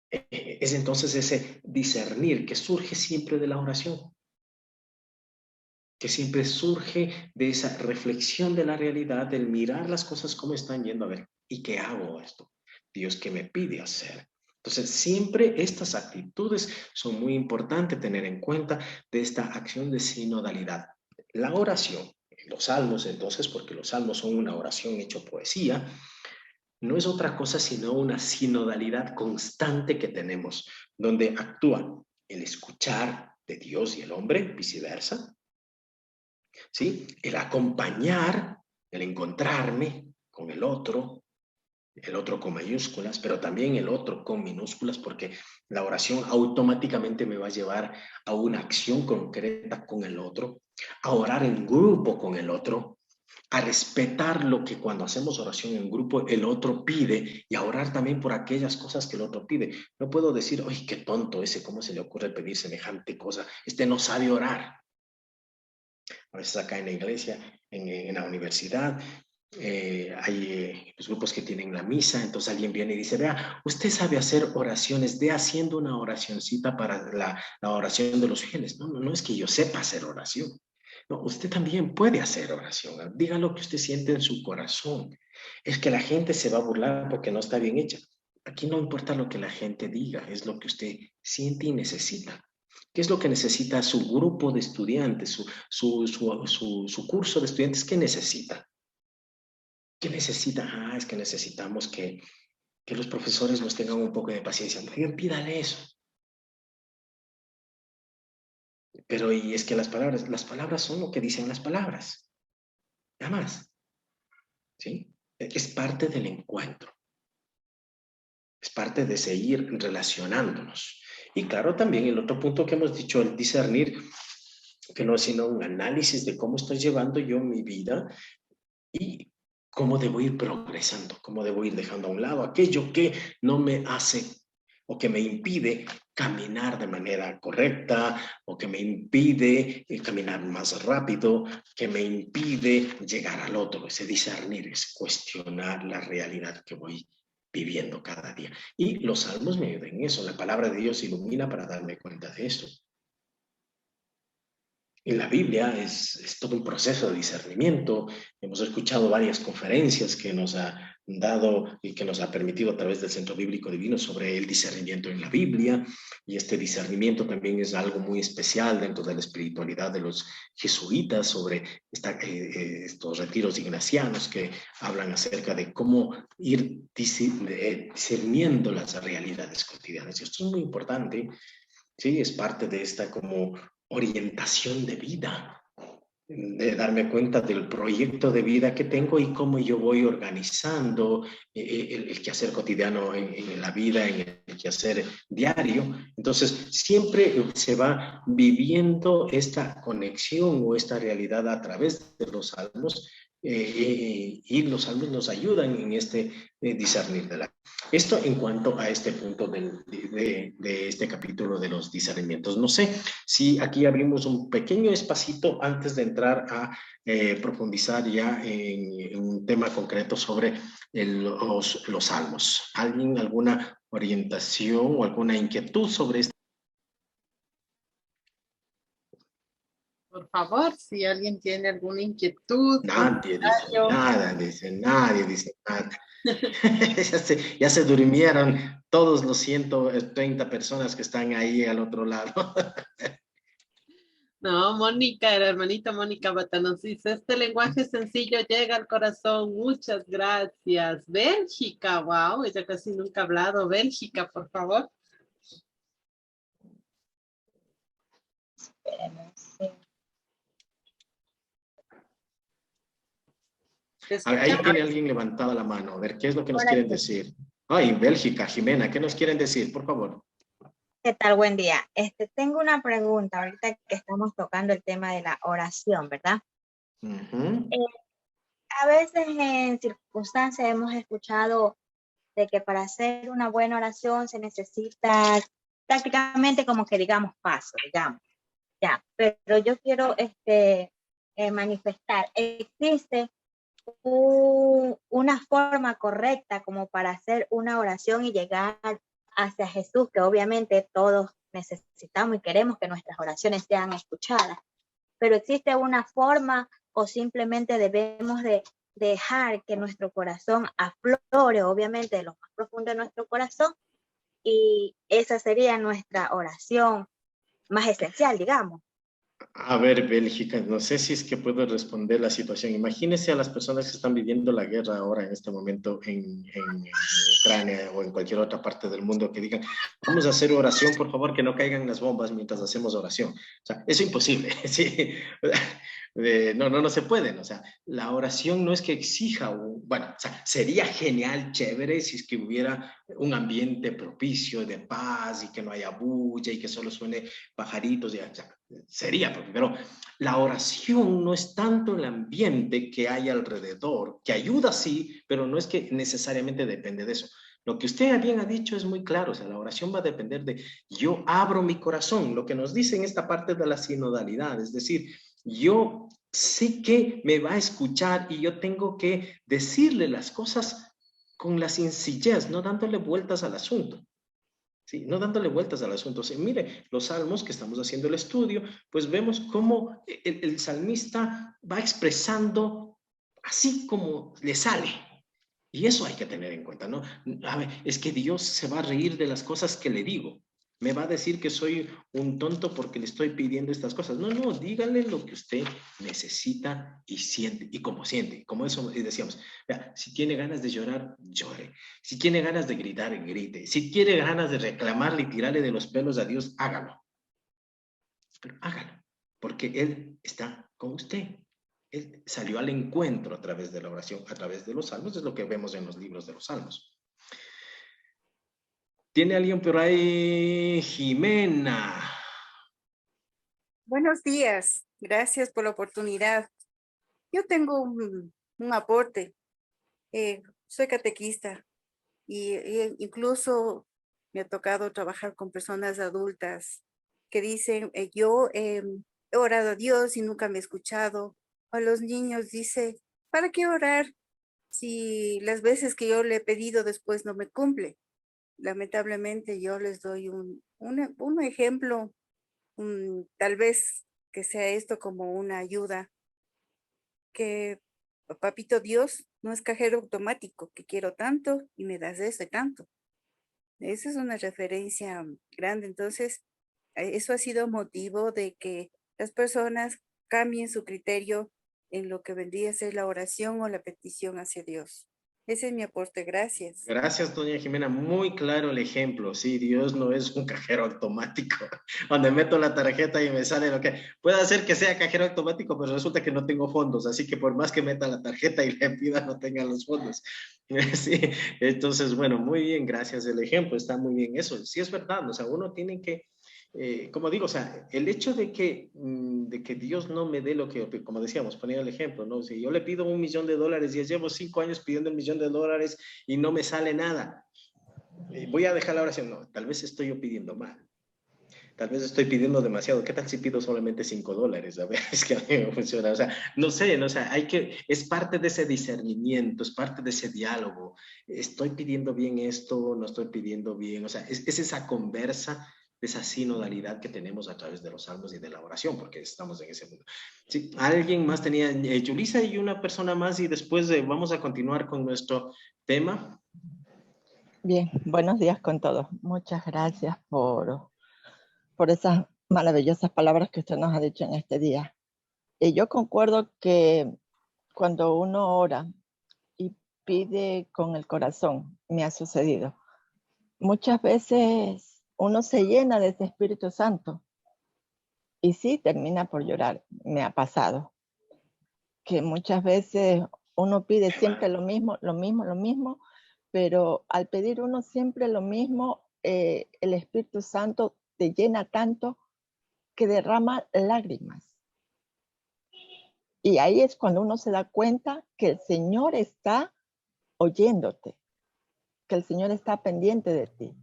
Es entonces ese discernir que surge siempre de la oración, que siempre surge de esa reflexión de la realidad, del mirar las cosas como están yendo, a ver, ¿y qué hago esto? Dios, ¿qué me pide hacer? Entonces, siempre estas actitudes son muy importantes tener en cuenta de esta acción de sinodalidad. La oración, los salmos entonces, porque los salmos son una oración hecho poesía, no es otra cosa sino una sinodalidad constante que tenemos, donde actúa el escuchar de Dios y el hombre, viceversa, ¿sí? El acompañar, el encontrarme con el otro con mayúsculas, pero también el otro con minúsculas, porque la oración automáticamente me va a llevar a una acción concreta con el otro, a orar en grupo con el otro, a respetar lo que cuando hacemos oración en grupo el otro pide y a orar también por aquellas cosas que el otro pide. No puedo decir, ¡ay, qué tonto ese! ¿Cómo se le ocurre pedir semejante cosa? Este no sabe orar. A veces acá en la iglesia, en la universidad, hay los grupos que tienen la misa, entonces alguien viene y dice, vea, usted sabe hacer oraciones, de haciendo una oracioncita para la oración de los fieles. No, no, no es que yo sepa hacer oración. No, usted también puede hacer oración. Diga lo que usted siente en su corazón. Es que la gente se va a burlar porque no está bien hecha. Aquí no importa lo que la gente diga, es lo que usted siente y necesita. ¿Qué es lo que necesita su grupo de estudiantes, su curso de estudiantes? ¿Qué necesita? ¿Qué necesita? Ah, es que necesitamos que los profesores nos tengan un poco de paciencia. Oigan, pídale eso. Pero y es que las palabras son lo que dicen las palabras. Nada más. ¿Sí? Es parte del encuentro. Es parte de seguir relacionándonos. Y claro, también el otro punto que hemos dicho, el discernir, que no es sino un análisis de cómo estoy llevando yo mi vida y cómo debo ir progresando, cómo debo ir dejando a un lado aquello que no me hace o que me impide caminar de manera correcta o que me impide caminar más rápido, que me impide llegar al otro, ese discernir, es cuestionar la realidad que voy viviendo cada día. Y los salmos me ayudan en eso, la palabra de Dios ilumina para darme cuenta de eso. En la Biblia es todo un proceso de discernimiento. Hemos escuchado varias conferencias que nos ha dado y que nos ha permitido a través del Centro Bíblico Divino sobre el discernimiento en la Biblia. Y este discernimiento también es algo muy especial dentro de la espiritualidad de los jesuitas sobre estos retiros ignacianos que hablan acerca de cómo ir discerniendo las realidades cotidianas. Y esto es muy importante. Sí, es parte de esta como orientación de vida, de darme cuenta del proyecto de vida que tengo y cómo yo voy organizando el quehacer cotidiano en la vida, en el quehacer diario. Entonces, siempre se va viviendo esta conexión o esta realidad a través de los salmos y los salmos nos ayudan en este discernir de la. Esto en cuanto a este punto de este capítulo de los discernimientos. No sé si aquí abrimos un pequeño espacito antes de entrar a profundizar ya en un tema concreto sobre los salmos. ¿Alguien, alguna orientación o alguna inquietud sobre esto? Por favor, si alguien tiene alguna inquietud, Nadie dice comentario. nada, nadie dice nada. Ya se durmieron todos los 130 personas que están ahí al otro lado. No, Mónica, la hermanita Mónica Bata nos dice, este lenguaje sencillo llega al corazón. Muchas gracias. Bélgica, wow, ella casi nunca ha hablado. Bélgica, por favor. Ahí tiene alguien levantada la mano. A ver, ¿qué es lo que nos quieren decir? Ay, Bélgica, Jimena, ¿qué nos quieren decir? Por favor. ¿Qué tal? Buen día. Tengo una pregunta ahorita que estamos tocando el tema de la oración, ¿verdad? A veces en circunstancias hemos escuchado de que para hacer una buena oración se necesita prácticamente como que digamos paso, digamos. Ya, pero yo quiero manifestar, ¿existe una forma correcta como para hacer una oración y llegar hacia Jesús, que obviamente todos necesitamos y queremos que nuestras oraciones sean escuchadas? Pero ¿existe una forma o simplemente debemos de dejar que nuestro corazón aflore, obviamente, de lo más profundo de nuestro corazón, y esa sería nuestra oración más esencial, digamos? A ver, Bélgica, no sé si es que puedo responder la situación. Imagínese a las personas que están viviendo la guerra ahora en este momento en Ucrania o en cualquier otra parte del mundo que digan, vamos a hacer oración, por favor, que no caigan las bombas mientras hacemos oración. O sea, es imposible, ¿sí? No se pueden. O sea, la oración no es que exija, bueno, o sea, sería genial, chévere, si es que hubiera un ambiente propicio de paz y que no haya bulla y que solo suene pajaritos, o sea, sería, pero la oración no es tanto el ambiente que hay alrededor, que ayuda sí, pero no es que necesariamente depende de eso. Lo que usted bien ha dicho es muy claro, o sea, la oración va a depender de yo abro mi corazón, lo que nos dice en esta parte de la sinodalidad, es decir, yo sé que me va a escuchar y yo tengo que decirle las cosas con la sencillez, no dándole vueltas al asunto. Sí, no dándole vueltas al asunto. Sí, mire, los salmos que estamos haciendo el estudio, pues vemos cómo el salmista va expresando así como le sale. Y eso hay que tener en cuenta, ¿no? A ver, es que Dios se va a reír de las cosas que le digo. Me va a decir que soy un tonto porque le estoy pidiendo estas cosas. No, dígale lo que usted necesita y siente, y como siente. Como eso decíamos, vea, si tiene ganas de llorar, llore. Si tiene ganas de gritar, grite. Si tiene ganas de reclamarle y tirarle de los pelos a Dios, hágalo. Pero hágalo, porque Él está con usted. Él salió al encuentro a través de la oración, a través de los salmos, es lo que vemos en los libros de los salmos. ¿Tiene alguien por ahí? Jimena. Buenos días, gracias por la oportunidad. Yo tengo un aporte. Soy catequista y incluso me ha tocado trabajar con personas adultas que dicen, yo he orado a Dios y nunca me he escuchado. O a los niños dice, ¿para qué orar si las veces que yo le he pedido después no me cumple? Lamentablemente yo les doy un ejemplo, tal vez que sea esto como una ayuda, que papito Dios no es cajero automático, que quiero tanto y me das eso y tanto. Esa es una referencia grande. Entonces, eso ha sido motivo de que las personas cambien su criterio en lo que vendría a ser la oración o la petición hacia Dios. Ese es mi aporte. Gracias. Gracias, doña Jimena. Muy claro el ejemplo. Sí, Dios no es un cajero automático, donde meto la tarjeta y me sale lo que... Puede hacer que sea cajero automático, pero resulta que no tengo fondos, así que por más que meta la tarjeta y le pida, no tenga los fondos. Sí, entonces, bueno, muy bien, gracias. El ejemplo está muy bien. Eso sí es verdad. O sea, uno tiene que... como digo, o sea, el hecho de que Dios no me dé lo que, como decíamos, ponía el ejemplo, ¿no? Si yo le pido $1 millón y ya llevo 5 años pidiendo $1 millón y no me sale nada, voy a dejar la oración. No, tal vez estoy yo pidiendo mal. Tal vez estoy pidiendo demasiado. ¿Qué tal si pido solamente $5? A ver, es que a mí me funciona. O sea, no sé, o sea, es parte de ese discernimiento, es parte de ese diálogo. ¿Estoy pidiendo bien esto? ¿No estoy pidiendo bien? O sea, es esa conversa, esa sinodalidad que tenemos a través de los salmos y de la oración, porque estamos en ese mundo. Sí, alguien más tenía, Yulisa y una persona más, y después vamos a continuar con nuestro tema. Bien, buenos días con todos. Muchas gracias por esas maravillosas palabras que usted nos ha dicho en este día. Y yo concuerdo que cuando uno ora y pide con el corazón, me ha sucedido. Muchas veces uno se llena de ese Espíritu Santo y sí termina por llorar. Me ha pasado que muchas veces uno pide siempre lo mismo, pero al pedir uno siempre lo mismo, el Espíritu Santo te llena tanto que derrama lágrimas. Y ahí es cuando uno se da cuenta que el Señor está oyéndote, que el Señor está pendiente de ti.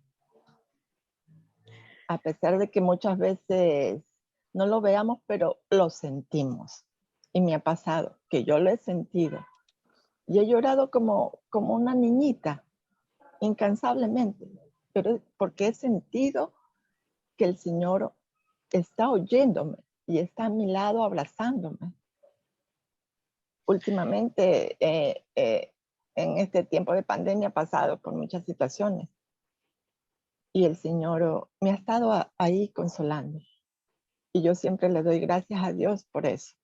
A pesar de que muchas veces no lo veamos, pero lo sentimos. Y me ha pasado que yo lo he sentido. Y he llorado como una niñita, incansablemente, pero porque he sentido que el Señor está oyéndome y está a mi lado abrazándome. Últimamente, en este tiempo de pandemia, he pasado por muchas situaciones y el Señor me ha estado ahí consolando. Y yo siempre le doy gracias a Dios por eso,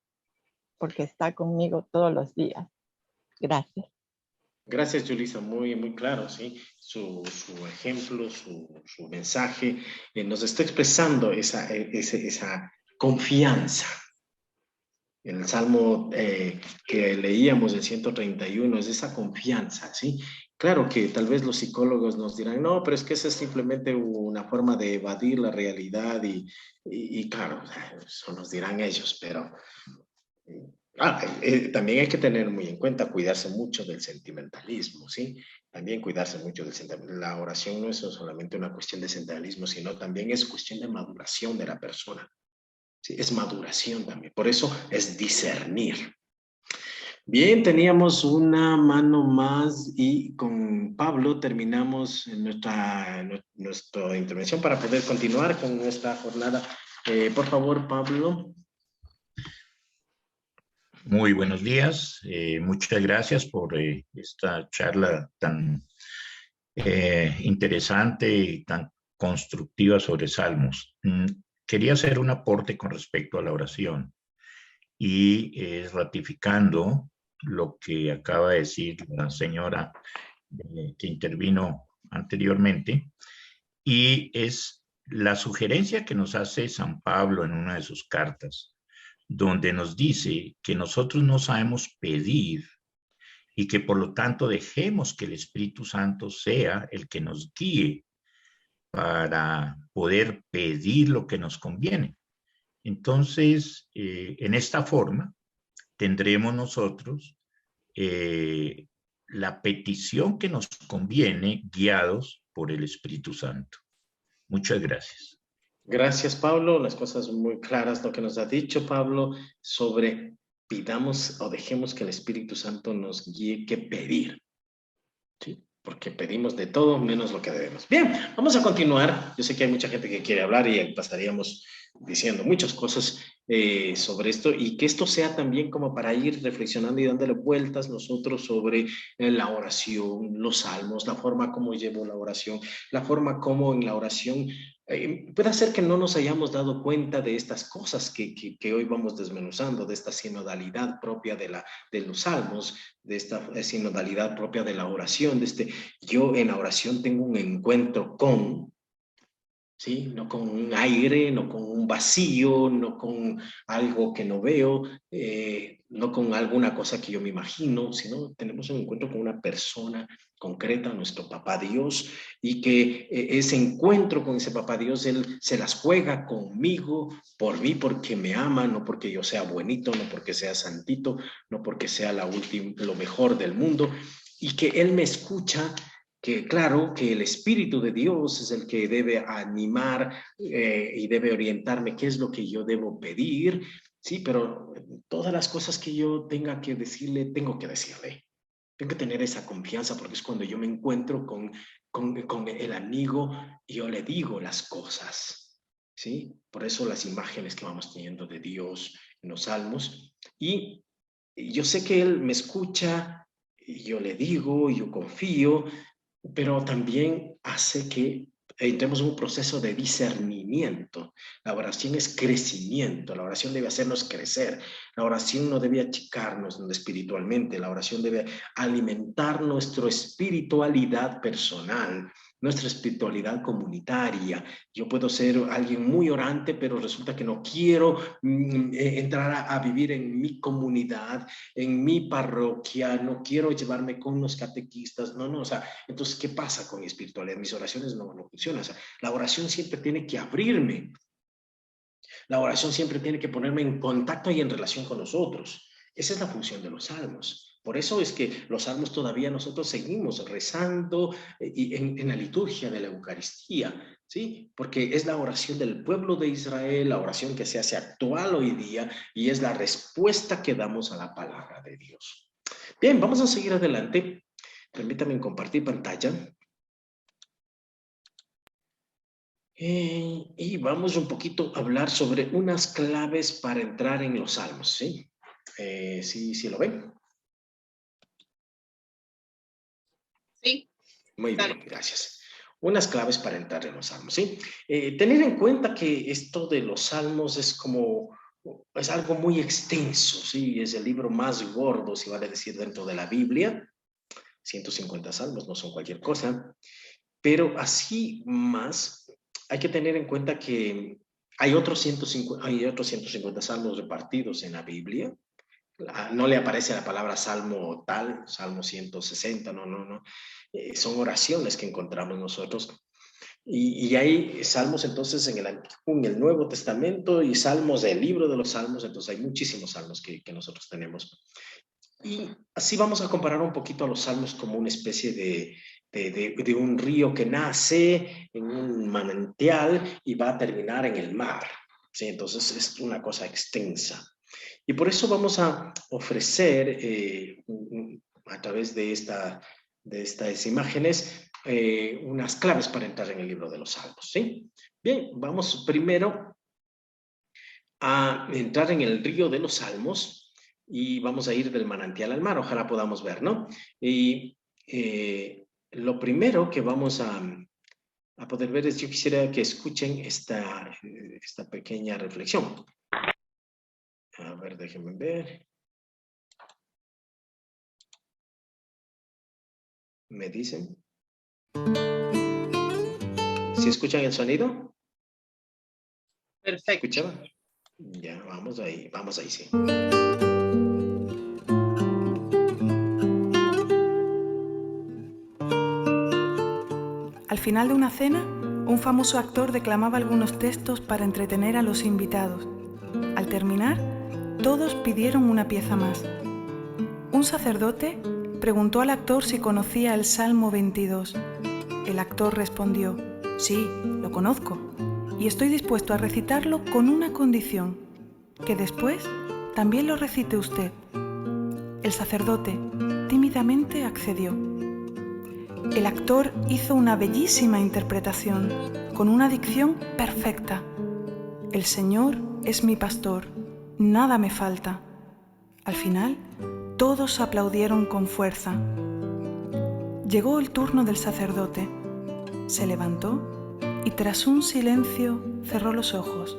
porque está conmigo todos los días. Gracias. Gracias, Yulisa, muy, muy claro, ¿sí? Su ejemplo, su mensaje nos está expresando esa confianza. En el Salmo que leíamos, el 131, es esa confianza, ¿sí? Claro que tal vez los psicólogos nos dirán, no, pero es que esa es simplemente una forma de evadir la realidad y claro, eso nos dirán ellos, pero también hay que tener muy en cuenta, cuidarse mucho del sentimentalismo, ¿sí? También cuidarse mucho del sentimentalismo. La oración no es solamente una cuestión de sentimentalismo, sino también es cuestión de maduración de la persona. ¿Sí? Es maduración también. Por eso es discernir. Bien, teníamos una mano más y con Pablo terminamos nuestra intervención para poder continuar con nuestra jornada. Por favor, Pablo. Muy buenos días, muchas gracias por esta charla tan interesante y tan constructiva sobre Salmos. Quería hacer un aporte con respecto a la oración y ratificando lo que acaba de decir la señora que intervino anteriormente, y es la sugerencia que nos hace San Pablo en una de sus cartas, donde nos dice que nosotros no sabemos pedir y que por lo tanto dejemos que el Espíritu Santo sea el que nos guíe para poder pedir lo que nos conviene. Entonces, en esta forma, tendremos nosotros la petición que nos conviene guiados por el Espíritu Santo. Muchas gracias. Gracias, Pablo. Las cosas muy claras lo que nos ha dicho Pablo sobre pidamos o dejemos que el Espíritu Santo nos guíe qué pedir. ¿Sí? Porque pedimos de todo menos lo que debemos. Bien, vamos a continuar. Yo sé que hay mucha gente que quiere hablar y pasaríamos diciendo muchas cosas sobre esto y que esto sea también como para ir reflexionando y dándole vueltas nosotros sobre la oración, los salmos, la forma como llevo la oración, la forma como en la oración puede ser que no nos hayamos dado cuenta de estas cosas que hoy vamos desmenuzando, de esta sinodalidad propia de los salmos, de esta sinodalidad propia de la oración, yo en la oración tengo un encuentro con, ¿sí? No con un aire, no con un vacío, no con algo que no veo, no con alguna cosa que yo me imagino, sino tenemos un encuentro con una persona concreta, nuestro Papá Dios, y que ese encuentro con ese Papá Dios, Él se las juega conmigo, por mí, porque me ama, no porque yo sea buenito, no porque sea santito, no porque sea lo mejor del mundo, y que Él me escucha, que claro, que el Espíritu de Dios es el que debe animar y debe orientarme qué es lo que yo debo pedir, sí, pero todas las cosas que yo tenga que decirle, tengo que decirle. Tengo que tener esa confianza porque es cuando yo me encuentro con el amigo y yo le digo las cosas, ¿sí? Por eso las imágenes que vamos teniendo de Dios en los salmos. Y yo sé que Él me escucha, y yo le digo, yo confío, pero también hace que entremos en un proceso de discernimiento. La oración es crecimiento, la oración debe hacernos crecer, la oración no debe achicarnos espiritualmente, la oración debe alimentar nuestra espiritualidad personal, nuestra espiritualidad comunitaria. Yo puedo ser alguien muy orante, pero resulta que no quiero entrar a vivir en mi comunidad, en mi parroquia, no quiero llevarme con los catequistas, no, o sea, entonces, ¿qué pasa con mi espiritualidad? Mis oraciones no funcionan, o sea, la oración siempre tiene que abrirme, la oración siempre tiene que ponerme en contacto y en relación con los otros. Esa es la función de los salmos. Por eso es que los salmos todavía nosotros seguimos rezando en la liturgia de la Eucaristía. ¿sí? Porque es la oración del pueblo de Israel, la oración que se hace actual hoy día y es la respuesta que damos a la palabra de Dios. Bien, vamos a seguir adelante. Permítanme compartir pantalla. Y vamos un poquito a hablar sobre unas claves para entrar en los salmos, ¿sí? ¿Sí lo ven? Sí. Muy bien, gracias. Unas claves para entrar en los salmos, ¿sí? Tener en cuenta que esto de los salmos es algo muy extenso, ¿sí? Es el libro más gordo, si vale decir, dentro de la Biblia. 150 salmos, no son cualquier cosa. Pero así más, hay que tener en cuenta que hay otros 150 salmos repartidos en la Biblia. No le aparece la palabra salmo tal, salmo 160, no. Son oraciones que encontramos nosotros. Y hay salmos entonces en el Nuevo Testamento y salmos del libro de los salmos, entonces hay muchísimos salmos que nosotros tenemos. Y así vamos a comparar un poquito a los salmos como una especie de un río que nace en un manantial y va a terminar en el mar, ¿sí? Entonces es una cosa extensa. Y por eso vamos a ofrecer a través de estas imágenes unas claves para entrar en el libro de los salmos, ¿sí? Bien, vamos primero a entrar en el río de los salmos y vamos a ir del manantial al mar, ojalá podamos ver, ¿no? Y lo primero que vamos a poder ver es, yo quisiera que escuchen esta pequeña reflexión. A ver, déjenme ver. ¿Me dicen? ¿Sí escuchan el sonido? Perfecto. ¿Escuchaban? Ya, vamos ahí, sí. Al final de una cena, un famoso actor declamaba algunos textos para entretener a los invitados. Al terminar, todos pidieron una pieza más. Un sacerdote preguntó al actor si conocía el Salmo 22. El actor respondió: sí, lo conozco, y estoy dispuesto a recitarlo con una condición, que después también lo recite usted. El sacerdote tímidamente accedió. El actor hizo una bellísima interpretación, con una dicción perfecta. El Señor es mi pastor, nada me falta. Al final, todos aplaudieron con fuerza. Llegó el turno del sacerdote. Se levantó y tras un silencio cerró los ojos.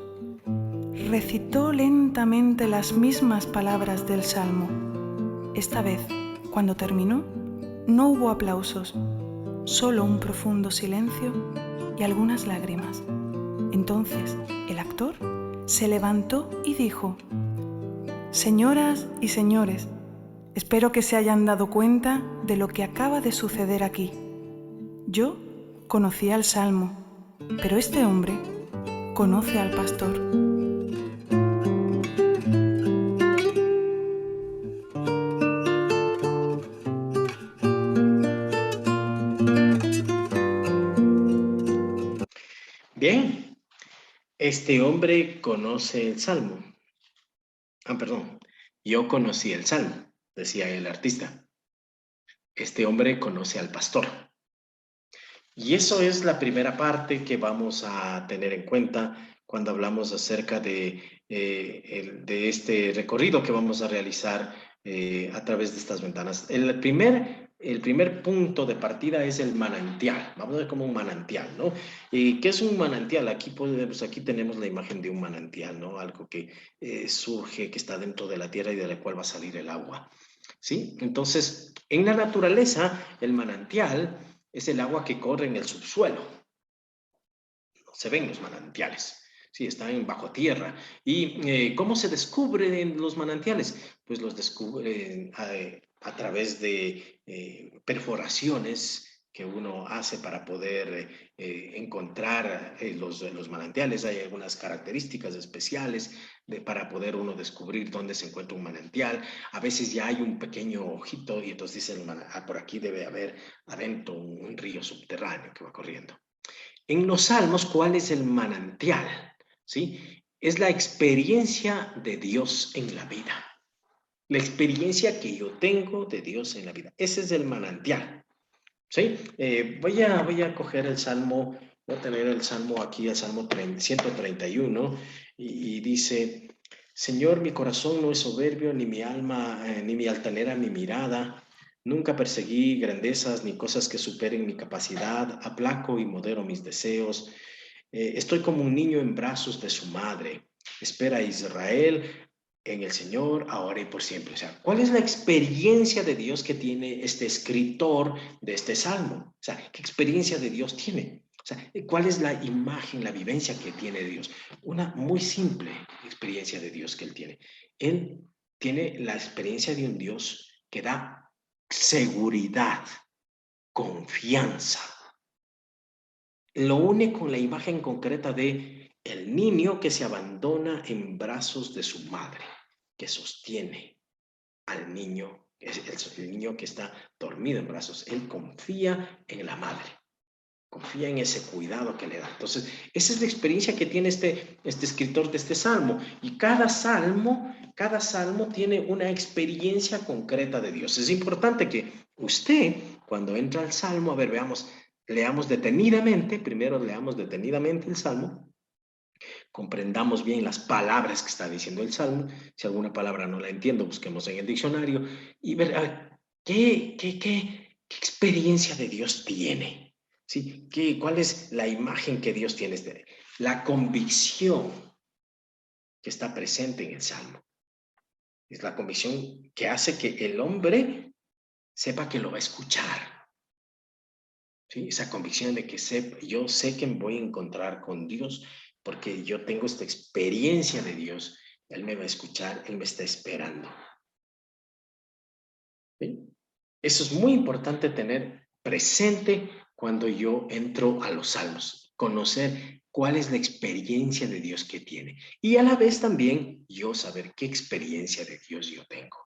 Recitó lentamente las mismas palabras del Salmo. Esta vez, cuando terminó, no hubo aplausos, solo un profundo silencio y algunas lágrimas. Entonces, el actor se levantó y dijo: señoras y señores, espero que se hayan dado cuenta de lo que acaba de suceder aquí. Yo conocía el Salmo, pero este hombre conoce al pastor. Bien, este hombre conoce el Salmo. Perdón, yo conocí el Salmo, decía el artista. Este hombre conoce al pastor. Y eso es la primera parte que vamos a tener en cuenta cuando hablamos acerca de este recorrido que vamos a realizar a través de estas ventanas. El primer punto de partida es el manantial. Vamos a ver como un manantial, ¿no? ¿Qué es un manantial? Aquí tenemos la imagen de un manantial, ¿no? Algo que surge, que está dentro de la tierra y de la cual va a salir el agua, ¿sí? Entonces, en la naturaleza, el manantial es el agua que corre en el subsuelo. No se ven los manantiales. Sí, están bajo tierra. ¿Y cómo se descubren los manantiales? Pues los descubren a través de perforaciones que uno hace para poder encontrar los manantiales. Hay algunas características especiales para poder uno descubrir dónde se encuentra un manantial. A veces ya hay un pequeño ojito y entonces dicen, por aquí debe haber adentro un río subterráneo que va corriendo. En los salmos, ¿cuál es el manantial? ¿Sí? Es la experiencia de Dios en la vida. La experiencia que yo tengo de Dios en la vida. Ese es el manantial. ¿Sí? Voy a coger el salmo, voy a tener el salmo aquí, el salmo 131, y dice: Señor, mi corazón no es soberbio, ni mi alma, ni mi altanera, mi mirada. Nunca perseguí grandezas ni cosas que superen mi capacidad. Aplaco y modero mis deseos. Estoy como un niño en brazos de su madre. Espera a Israel en el Señor, ahora y por siempre. O sea, ¿cuál es la experiencia de Dios que tiene este escritor de este salmo? O sea, ¿qué experiencia de Dios tiene? O sea, ¿cuál es la imagen, la vivencia que tiene Dios? Una muy simple experiencia de Dios que él tiene. Él tiene la experiencia de un Dios que da seguridad, confianza. Lo une con la imagen concreta de el niño que se abandona en brazos de su madre, que sostiene al niño, el niño que está dormido en brazos. Él confía en la madre, confía en ese cuidado que le da. Entonces, esa es la experiencia que tiene este escritor de este salmo. Y cada salmo tiene una experiencia concreta de Dios. Es importante que usted, cuando entra al salmo, a ver, leamos detenidamente, primero leamos detenidamente el salmo, comprendamos bien las palabras que está diciendo el salmo. Si alguna palabra no la entiendo, busquemos en el diccionario y ver, a ver, ¿qué experiencia de Dios tiene? ¿Sí? ¿Cuál es la imagen que Dios tiene? La convicción que está presente en el salmo. Es la convicción que hace que el hombre sepa que lo va a escuchar. ¿Sí? Esa convicción de que yo sé que me voy a encontrar con Dios porque yo tengo esta experiencia de Dios. Él me va a escuchar, Él me está esperando. ¿Sí? Eso es muy importante tener presente cuando yo entro a los salmos. Conocer cuál es la experiencia de Dios que tiene. Y a la vez también yo saber qué experiencia de Dios yo tengo.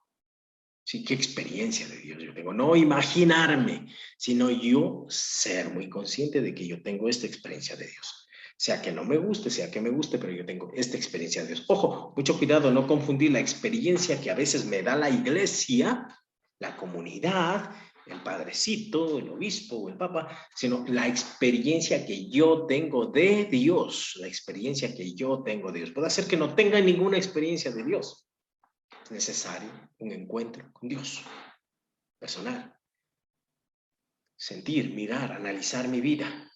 Sí, qué experiencia de Dios yo tengo. No imaginarme, sino yo ser muy consciente de que yo tengo esta experiencia de Dios. Sea que no me guste, sea que me guste, pero yo tengo esta experiencia de Dios. Ojo, mucho cuidado, no confundir la experiencia que a veces me da la iglesia, la comunidad, el padrecito, el obispo o el papa, sino la experiencia que yo tengo de Dios, la experiencia que yo tengo de Dios. Puede ser que no tenga ninguna experiencia de Dios. Es necesario un encuentro con Dios personal. Sentir, mirar, analizar mi vida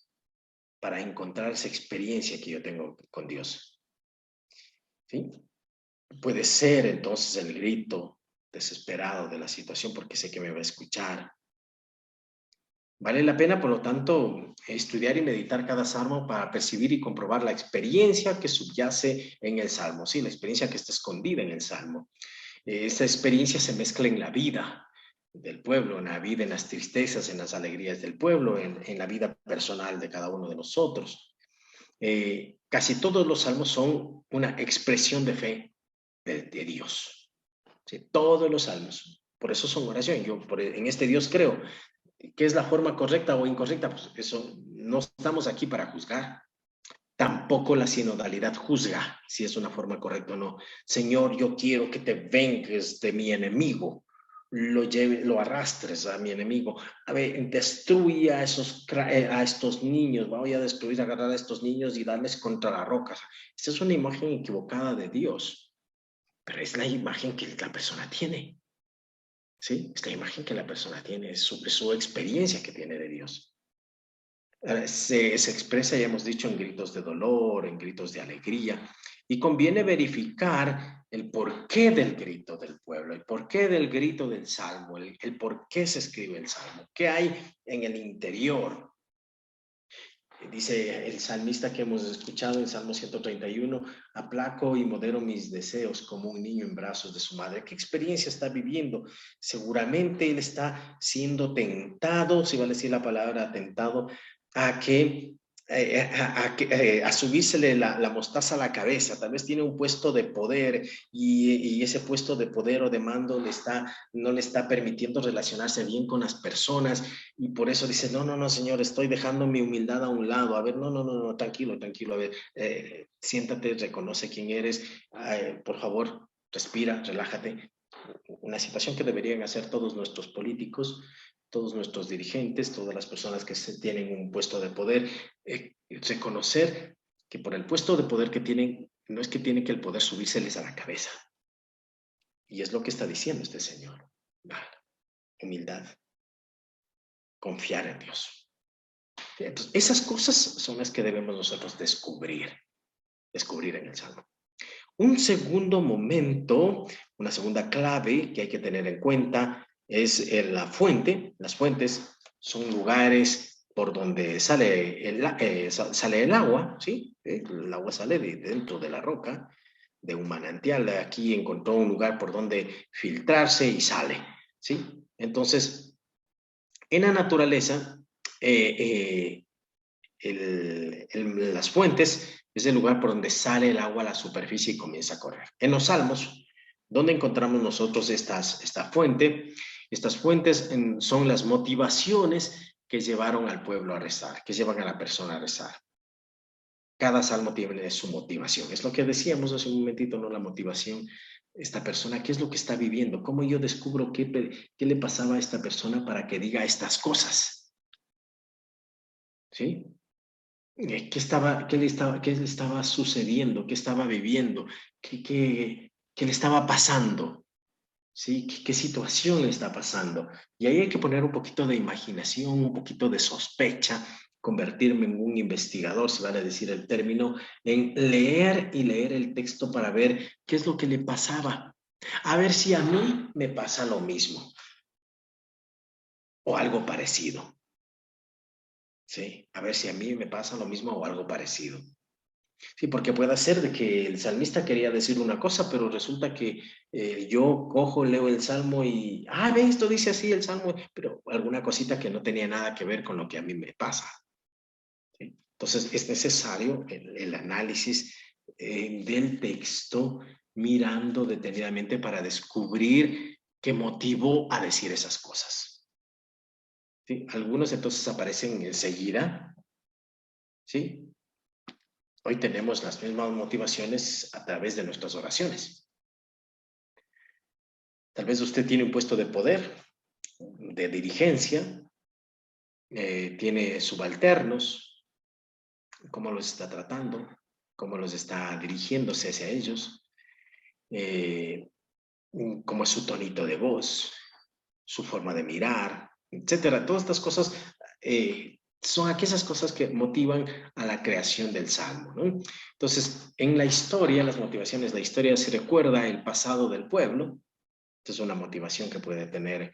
para encontrar esa experiencia que yo tengo con Dios. ¿Sí? Puede ser entonces el grito desesperado de la situación porque sé que me va a escuchar. Vale la pena, por lo tanto, estudiar y meditar cada salmo para percibir y comprobar la experiencia que subyace en el salmo, ¿sí? La experiencia que está escondida en el salmo. Esta experiencia se mezcla en la vida del pueblo, en la vida, en las tristezas, en las alegrías del pueblo, en la vida personal de cada uno de nosotros. Casi todos los salmos son una expresión de fe de Dios. ¿Sí? Todos los salmos. Por eso son oración. En este Dios creo. ¿Qué es la forma correcta o incorrecta? Pues eso, no estamos aquí para juzgar. Tampoco la sinodalidad juzga si es una forma correcta o no. Señor, yo quiero que te vengues de mi enemigo. Lo arrastres a mi enemigo. A ver, destruye a estos niños. Voy a destruir, agarrar a estos niños y darles contra la roca. Esta es una imagen equivocada de Dios. Pero es la imagen que la persona tiene. ¿Sí? Esta imagen que la persona tiene es su experiencia que tiene de Dios. Se expresa, ya hemos dicho, en gritos de dolor, en gritos de alegría, y conviene verificar el porqué del grito del pueblo, el porqué del grito del salmo, el por qué se escribe el salmo, qué hay en el interior. Dice el salmista que hemos escuchado en Salmo 131, aplaco y modero mis deseos como un niño en brazos de su madre. ¿Qué experiencia está viviendo? Seguramente él está siendo tentado, si vale decir la palabra tentado, a que a subírsele la mostaza a la cabeza. Tal vez tiene un puesto de poder y ese puesto de poder o de mando no le está permitiendo relacionarse bien con las personas, y por eso dice, no, señor, estoy dejando mi humildad a un lado. A ver, no, tranquilo, a ver, siéntate, reconoce quién eres, por favor, respira, relájate. Una situación que deberían hacer todos nuestros políticos, todos nuestros dirigentes, todas las personas que tienen un puesto de poder, reconocer que por el puesto de poder que tienen, no es que tiene que el poder subírseles a la cabeza. Y es lo que está diciendo este señor. Humildad. Confiar en Dios. Entonces, esas cosas son las que debemos nosotros descubrir en el Salmo. Un segundo momento, una segunda clave que hay que tener en cuenta es la fuente. Las fuentes son lugares por donde sale el agua, ¿sí? El agua sale de dentro de la roca, de un manantial. Aquí encontró un lugar por donde filtrarse y sale, ¿sí? Entonces, en la naturaleza, las fuentes es el lugar por donde sale el agua a la superficie y comienza a correr. En los Salmos, ¿dónde encontramos nosotros esta fuente? Estas fuentes son las motivaciones que llevaron al pueblo a rezar, que llevan a la persona a rezar. Cada salmo tiene su motivación. Es lo que decíamos hace un momentito, ¿no? La motivación. Esta persona, ¿qué es lo que está viviendo? ¿Cómo yo descubro qué le pasaba a esta persona para que diga estas cosas? ¿Sí? ¿Qué le estaba sucediendo? ¿Qué estaba viviendo? ¿Qué le estaba pasando? ¿Sí? ¿Qué situación le está pasando? Y ahí hay que poner un poquito de imaginación, un poquito de sospecha, convertirme en un investigador, si vale decir el término, en leer el texto para ver qué es lo que le pasaba. A ver si a mí me pasa lo mismo o algo parecido. Sí, a ver si a mí me pasa lo mismo o algo parecido. Sí, porque puede ser de que el salmista quería decir una cosa, pero resulta que yo cojo, leo el salmo y, ve, esto dice así el salmo, pero alguna cosita que no tenía nada que ver con lo que a mí me pasa. ¿Sí? Entonces es necesario el análisis del texto, mirando detenidamente para descubrir qué motivó a decir esas cosas. ¿Sí? Algunos entonces aparecen enseguida, ¿sí? Hoy tenemos las mismas motivaciones a través de nuestras oraciones. Tal vez usted tiene un puesto de poder, de dirigencia, tiene subalternos, cómo los está tratando, cómo los está dirigiéndose hacia ellos, cómo es su tonito de voz, su forma de mirar, etcétera. Todas estas cosas son aquellas cosas que motivan a la creación del Salmo, ¿no? Entonces, en la historia, las motivaciones, la historia se recuerda el pasado del pueblo. Esta es una motivación que puede tener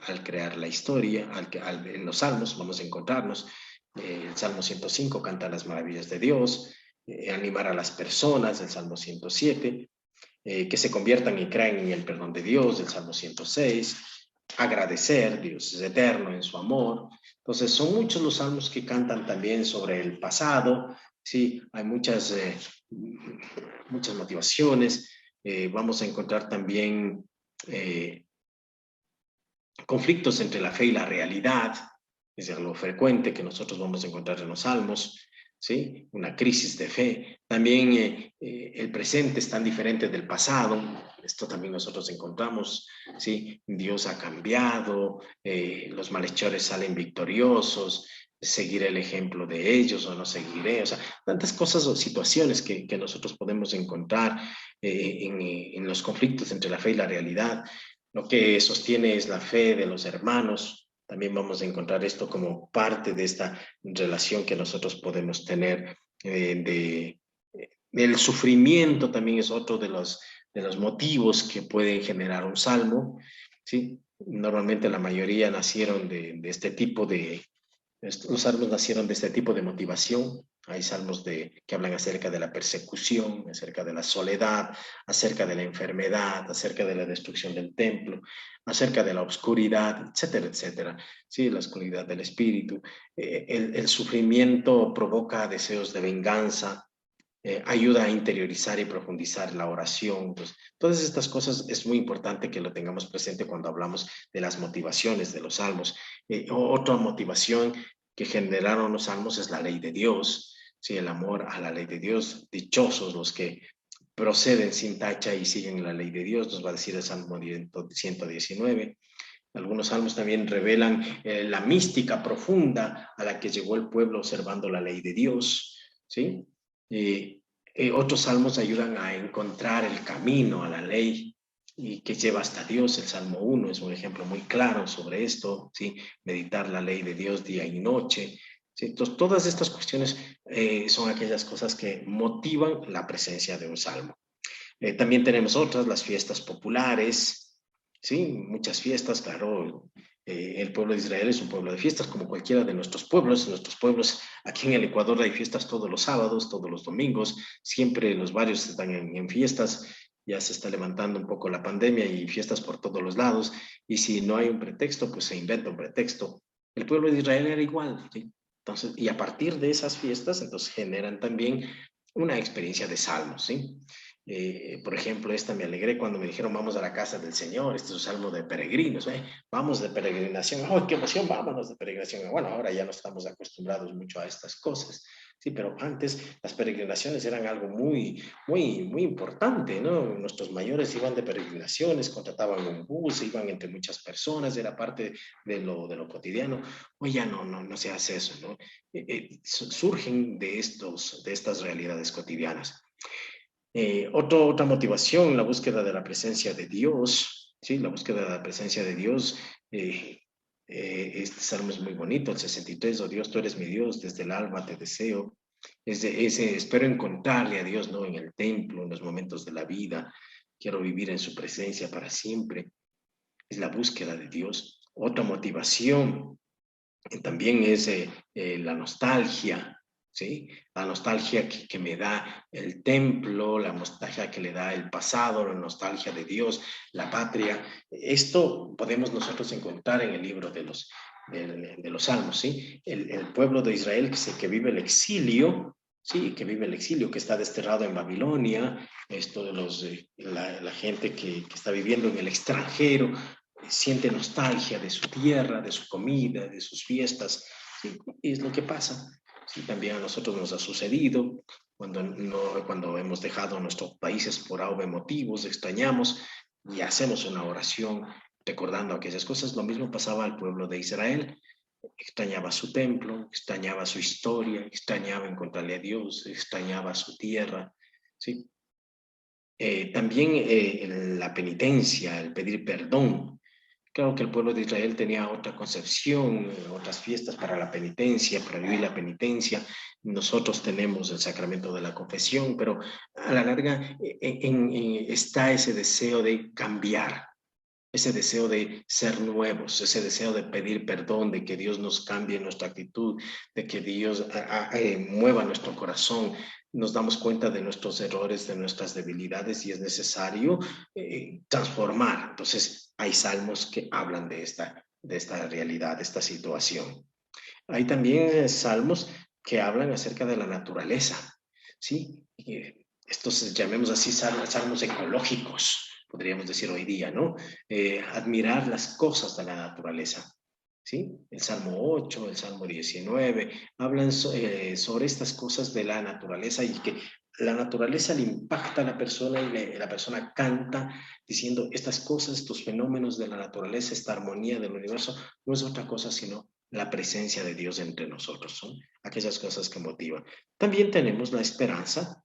al crear la historia. En los Salmos vamos a encontrarnos. El Salmo 105 canta las maravillas de Dios, animar a las personas, el Salmo 107, que se conviertan y crean en el perdón de Dios, el Salmo 106, agradecer, Dios es eterno en su amor. Entonces son muchos los salmos que cantan también sobre el pasado, ¿sí? Hay muchas motivaciones. Vamos a encontrar también conflictos entre la fe y la realidad, es algo frecuente que nosotros vamos a encontrar en los salmos, ¿sí? Una crisis de fe. También el presente es tan diferente del pasado. Esto también nosotros encontramos, ¿sí? Dios ha cambiado, los malhechores salen victoriosos, seguiré el ejemplo de ellos o no seguiré. O sea, tantas cosas o situaciones que nosotros podemos encontrar en los conflictos entre la fe y la realidad. Lo que sostiene es la fe de los hermanos. También vamos a encontrar esto como parte de esta relación que nosotros podemos tener. El sufrimiento también es otro de los motivos que pueden generar un salmo, ¿sí? Normalmente la mayoría nacieron de este tipo de... Los salmos nacieron de este tipo de motivación, Hay salmos que hablan acerca de la persecución, acerca de la soledad, acerca de la enfermedad, acerca de la destrucción del templo, acerca de la oscuridad, etcétera, etcétera. Sí, la oscuridad del espíritu. El sufrimiento provoca deseos de venganza, ayuda a interiorizar y profundizar la oración. Entonces, todas estas cosas es muy importante que lo tengamos presente cuando hablamos de las motivaciones de los salmos. Otra motivación que generaron los salmos es la ley de Dios, ¿sí? El amor a la ley de Dios. Dichosos los que proceden sin tacha y siguen la ley de Dios, nos va a decir el Salmo 119. Algunos salmos también revelan la mística profunda a la que llegó el pueblo observando la ley de Dios, ¿sí? Otros salmos ayudan a encontrar el camino a la ley y que lleva hasta Dios. El Salmo 1 es un ejemplo muy claro sobre esto, ¿sí? Meditar la ley de Dios día y noche, ¿sí? Entonces, todas estas cuestiones son aquellas cosas que motivan la presencia de un salmo. También tenemos otras, las fiestas populares, ¿sí? Muchas fiestas, claro. El pueblo de Israel es un pueblo de fiestas, como cualquiera de nuestros pueblos. En nuestros pueblos, aquí en el Ecuador, hay fiestas todos los sábados, todos los domingos. Siempre los barrios están en fiestas. Ya se está levantando un poco la pandemia y fiestas por todos los lados. Y si no hay un pretexto, pues se inventa un pretexto. El pueblo de Israel era igual, ¿sí? Entonces, y a partir de esas fiestas, entonces generan también una experiencia de salmos, ¿sí? Por ejemplo, me alegré cuando me dijeron vamos a la casa del Señor. Este es un salmo de peregrinos, vamos de peregrinación. ¡Oh, qué emoción! Vámonos de peregrinación. Bueno, ahora ya no estamos acostumbrados mucho a estas cosas, sí, pero antes las peregrinaciones eran algo muy, muy, muy importante, ¿no? Nuestros mayores iban de peregrinaciones, contrataban un bus, iban entre muchas personas, era parte de lo cotidiano. Hoy ya no se hace eso, ¿no? Surgen de estas realidades cotidianas. Otra motivación, la búsqueda de la presencia de Dios, ¿sí? La búsqueda de la presencia de Dios. Este salmo es muy bonito, el 63, oh Dios, tú eres mi Dios, desde el alba te deseo. Espero encontrarle a Dios, ¿no? En el templo, en los momentos de la vida. Quiero vivir en su presencia para siempre. Es la búsqueda de Dios. Otra motivación también es la nostalgia, ¿sí? La nostalgia que me da el templo, la nostalgia que le da el pasado, la nostalgia de Dios, la patria. Esto podemos nosotros encontrar en el libro de los Salmos, ¿sí? El pueblo de Israel que vive el exilio, sí, que vive el exilio, que está desterrado en Babilonia, esto de la gente que está viviendo en el extranjero, siente nostalgia de su tierra, de su comida, de sus fiestas, ¿sí? Y es lo que pasa. Sí, también a nosotros nos ha sucedido cuando hemos dejado nuestros países por algo motivos, extrañamos y hacemos una oración recordando aquellas cosas. Lo mismo pasaba al pueblo de Israel. Extrañaba su templo, extrañaba su historia, extrañaba encontrarle a Dios, extrañaba su tierra, ¿sí? También la penitencia, el pedir perdón. Claro que el pueblo de Israel tenía otra concepción, otras fiestas para la penitencia, para vivir la penitencia. Nosotros tenemos el sacramento de la confesión, pero a la larga está ese deseo de cambiar, ese deseo de ser nuevos, ese deseo de pedir perdón, de que Dios nos cambie nuestra actitud, de que Dios mueva nuestro corazón. Nos damos cuenta de nuestros errores, de nuestras debilidades y es necesario transformar. Entonces, hay salmos que hablan de esta realidad, de esta situación. Hay también salmos que hablan acerca de la naturaleza, ¿sí? Estos, llamemos así, salmos ecológicos, podríamos decir hoy día, ¿no? Admirar las cosas de la naturaleza, ¿sí? El Salmo 8, el Salmo 19, hablan sobre estas cosas de la naturaleza y que la naturaleza le impacta a la persona y la persona canta diciendo estas cosas, estos fenómenos de la naturaleza, esta armonía del universo, no es otra cosa sino la presencia de Dios entre nosotros, son aquellas cosas que motivan. También tenemos la esperanza.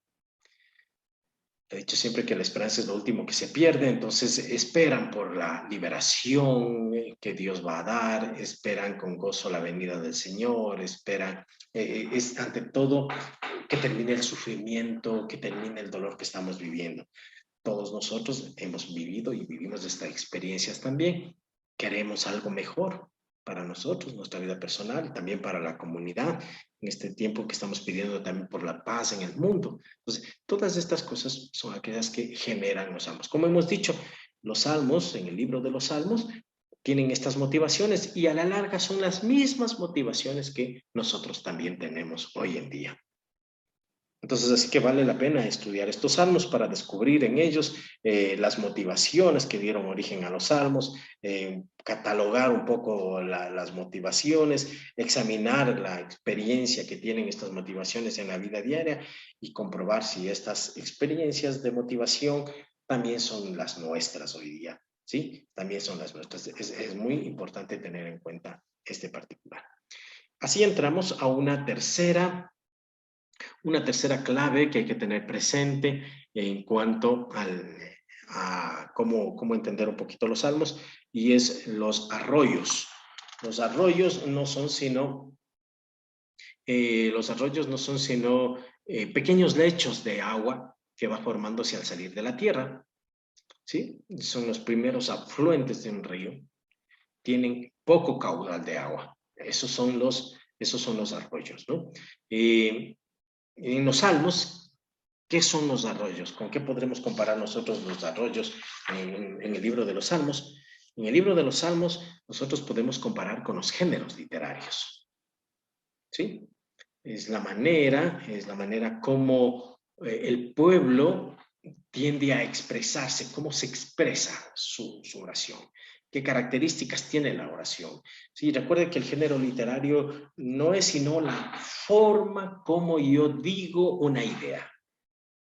He dicho siempre que la esperanza es lo último que se pierde, entonces esperan por la liberación que Dios va a dar, esperan con gozo la venida del Señor, esperan, es ante todo que termine el sufrimiento, que termine el dolor que estamos viviendo. Todos nosotros hemos vivido y vivimos estas experiencias también. Queremos algo mejor, para nosotros, nuestra vida personal y también para la comunidad, en este tiempo que estamos pidiendo también por la paz en el mundo. Entonces, todas estas cosas son aquellas que generan los salmos. Como hemos dicho, los salmos, en el libro de los salmos, tienen estas motivaciones y a la larga son las mismas motivaciones que nosotros también tenemos hoy en día. Entonces, así que vale la pena estudiar estos salmos para descubrir en ellos las motivaciones que dieron origen a los salmos, catalogar un poco las motivaciones, examinar la experiencia que tienen estas motivaciones en la vida diaria y comprobar si estas experiencias de motivación también son las nuestras hoy día, ¿sí? También son las nuestras. Es muy importante tener en cuenta este particular. Así entramos a una tercera clave que hay que tener presente en cuanto a cómo entender un poquito los salmos, y es los arroyos. Los arroyos no son sino pequeños lechos de agua que va formándose al salir de la tierra, ¿sí? Son los primeros afluentes de un río. Tienen poco caudal de agua. Esos son los arroyos, ¿no? En los salmos, ¿qué son los arroyos? ¿Con qué podremos comparar nosotros los arroyos en el libro de los salmos? En el libro de los salmos, nosotros podemos comparar con los géneros literarios, ¿sí? Es la manera como el pueblo tiende a expresarse, cómo se expresa su oración. ¿Qué características tiene la oración? Sí, recuerde que el género literario no es sino la forma como yo digo una idea.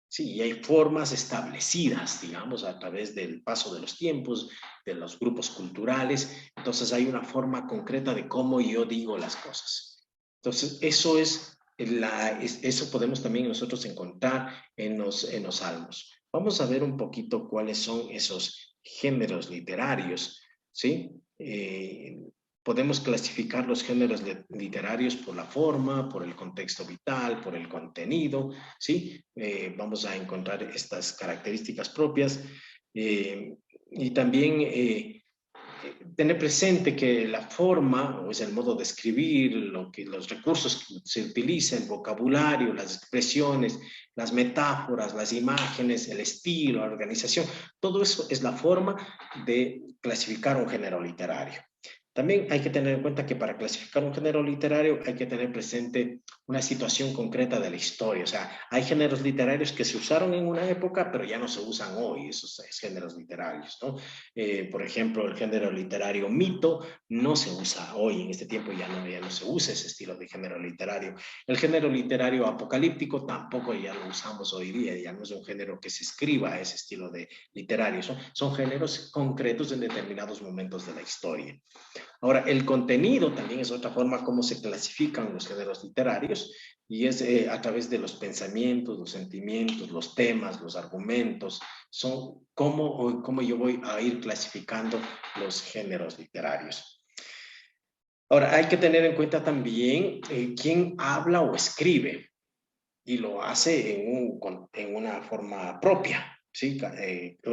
Sí, y hay formas establecidas, digamos, a través del paso de los tiempos, de los grupos culturales. Entonces hay una forma concreta de cómo yo digo las cosas. Entonces eso podemos también nosotros encontrar en los salmos. Vamos a ver un poquito cuáles son esos géneros literarios, ¿sí? Podemos clasificar los géneros literarios por la forma, por el contexto vital, por el contenido, ¿sí? Vamos a encontrar estas características propias y también tener presente que la forma, o es el modo de escribir, los recursos que se utilizan, el vocabulario, las expresiones, las metáforas, las imágenes, el estilo, la organización, todo eso es la forma de clasificar un género literario. También hay que tener en cuenta que para clasificar un género literario hay que tener presente una situación concreta de la historia. O sea, hay géneros literarios que se usaron en una época, pero ya no se usan hoy, esos géneros literarios, ¿no? Por ejemplo, el género literario mito no se usa hoy, en este tiempo ya no se usa ese estilo de género literario. El género literario apocalíptico tampoco ya lo usamos hoy día, ya no es un género que se escriba a ese estilo de literario. Son géneros concretos en determinados momentos de la historia. Ahora, el contenido también es otra forma como se clasifican los géneros literarios, y es a través de los pensamientos, los sentimientos, los temas, los argumentos. Son cómo yo voy a ir clasificando los géneros literarios. Ahora, hay que tener en cuenta también quién habla o escribe, y lo hace en una forma propia. Sí,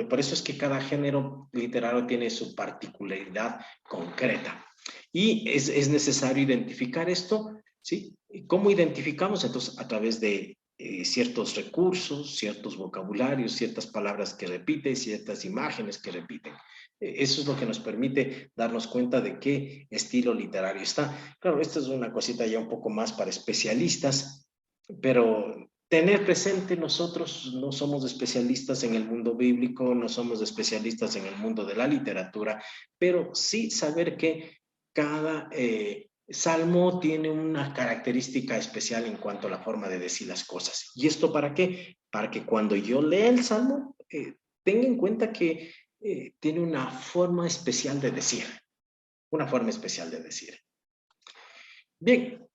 por eso es que cada género literario tiene su particularidad concreta y es necesario identificar esto, ¿sí? ¿Cómo identificamos? Entonces, a través de ciertos recursos, ciertos vocabularios, ciertas palabras que repiten, ciertas imágenes que repiten. Eso es lo que nos permite darnos cuenta de qué estilo literario está. Claro, esto es una cosita ya un poco más para especialistas, pero tener presente, nosotros no somos especialistas en el mundo bíblico, no somos especialistas en el mundo de la literatura, pero sí saber que cada salmo tiene una característica especial en cuanto a la forma de decir las cosas. ¿Y esto para qué? Para que cuando yo lea el salmo, tenga en cuenta que tiene una forma especial de decir. Una forma especial de decir. Bien,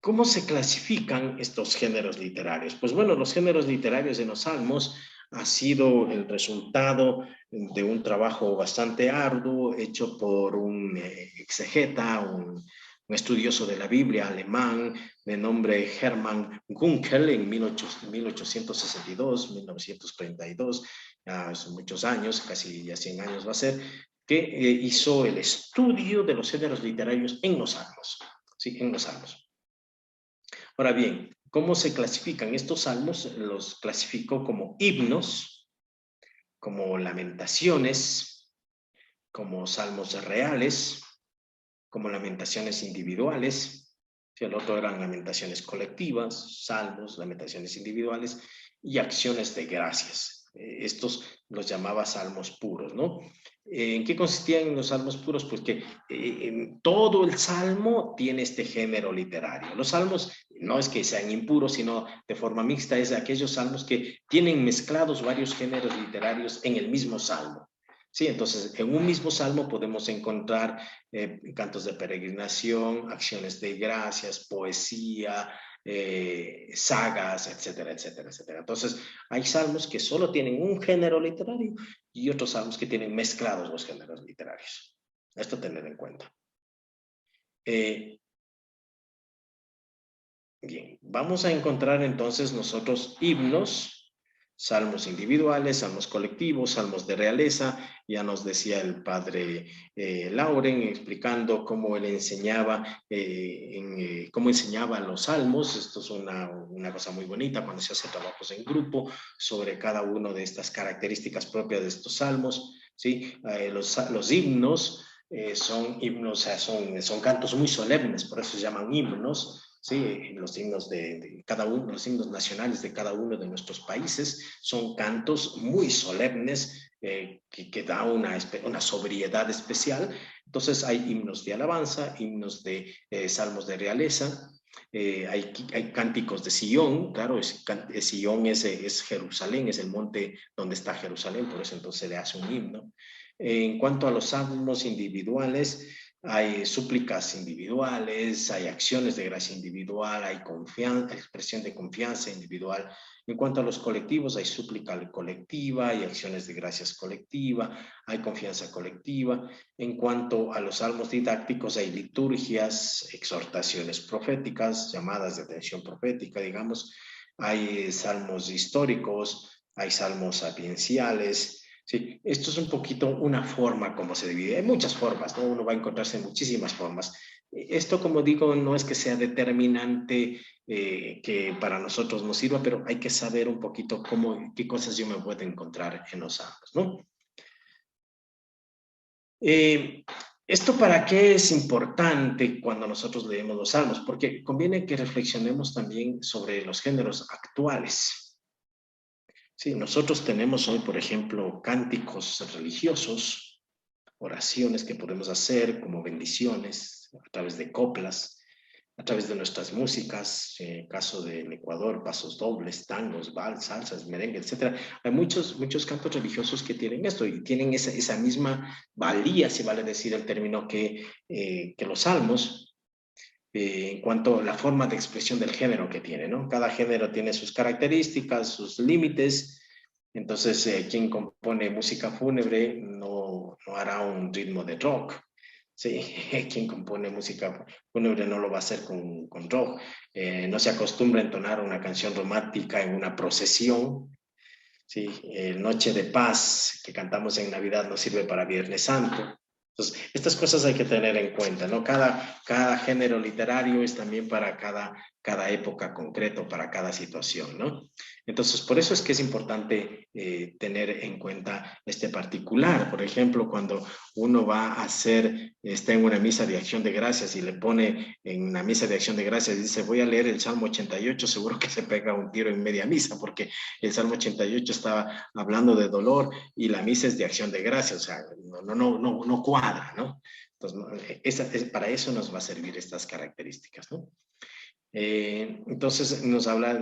¿cómo se clasifican estos géneros literarios? Pues bueno, los géneros literarios en los salmos ha sido el resultado de un trabajo bastante arduo hecho por un exegeta, un estudioso de la Biblia alemán de nombre Hermann Gunkel en 1862, 1932, hace muchos años, casi ya 100 años va a ser, que hizo el estudio de los géneros literarios en los salmos. Sí, en los salmos. Ahora bien, ¿cómo se clasifican estos salmos? Los clasificó como himnos, como lamentaciones, como salmos reales, como lamentaciones individuales. El otro eran lamentaciones colectivas, salmos, lamentaciones individuales y acciones de gracias. Estos los llamaba salmos puros, ¿no? ¿En qué consistían los salmos puros? Pues que en todo el salmo tiene este género literario. Los salmos no es que sean impuros, sino de forma mixta, es de aquellos salmos que tienen mezclados varios géneros literarios en el mismo salmo. Sí, entonces en un mismo salmo podemos encontrar cantos de peregrinación, acciones de gracias, poesía, sagas, etcétera, etcétera, etcétera. Entonces hay salmos que solo tienen un género literario y otros salmos que tienen mezclados los géneros literarios. Esto tener en cuenta. Bien, vamos a encontrar entonces nosotros himnos, salmos individuales, salmos colectivos, salmos de realeza. Ya nos decía el padre Lauren explicando cómo él enseñaba, cómo enseñaba los salmos. Esto es una cosa muy bonita cuando se hace trabajos en grupo sobre cada una de estas características propias de estos salmos. ¿Sí? Los himnos son himnos, o sea, son cantos muy solemnes, por eso se llaman himnos. Sí, los himnos de cada uno, los himnos nacionales de cada uno de nuestros países son cantos muy solemnes que da una sobriedad especial. Entonces hay himnos de alabanza, himnos de salmos de realeza, hay cánticos de Sion, claro, Sion es Jerusalén, es el monte donde está Jerusalén, por eso entonces se le hace un himno. En cuanto a los salmos individuales, hay súplicas individuales, hay acciones de gracia individual, hay expresión de confianza individual. En cuanto a los colectivos, hay súplica colectiva, hay acciones de gracias colectiva, hay confianza colectiva. En cuanto a los salmos didácticos, hay liturgias, exhortaciones proféticas, llamadas de atención profética, digamos. Hay salmos históricos, hay salmos sapienciales. Sí, esto es un poquito una forma como se divide. Hay muchas formas, ¿no? Uno va a encontrarse en muchísimas formas. Esto, como digo, no es que sea determinante que para nosotros nos sirva, pero hay que saber un poquito qué cosas yo me puedo encontrar en los salmos, ¿no? ¿Esto para qué es importante cuando nosotros leemos los salmos? Porque conviene que reflexionemos también sobre los géneros actuales. Sí, nosotros tenemos hoy, por ejemplo, cánticos religiosos, oraciones que podemos hacer como bendiciones a través de coplas, a través de nuestras músicas, en el caso del Ecuador, pasos dobles, tangos, vals, salsas, merengue, etc. Hay muchos cantos religiosos que tienen esto y tienen esa misma valía, si vale decir el término, que los salmos. En cuanto a la forma de expresión del género que tiene, ¿no? Cada género tiene sus características, sus límites. Entonces, quien compone música fúnebre no hará un ritmo de rock. Sí, quien compone música fúnebre no lo va a hacer con rock. No se acostumbra a entonar una canción romántica en una procesión. Sí, Noche de Paz que cantamos en Navidad no sirve para Viernes Santo. Entonces, estas cosas hay que tener en cuenta, ¿no? Cada género literario es también para cada época concreto, para cada situación, ¿no? Entonces, por eso es que es importante tener en cuenta este particular. Por ejemplo, cuando uno está en una misa de acción de gracias y le pone en una misa de acción de gracias y dice, voy a leer el Salmo 88, seguro que se pega un tiro en media misa, porque el Salmo 88 estaba hablando de dolor y la misa es de acción de gracias, o sea, no cuadra, ¿no? Entonces, para eso nos va a servir estas características, ¿no? Entonces nos habla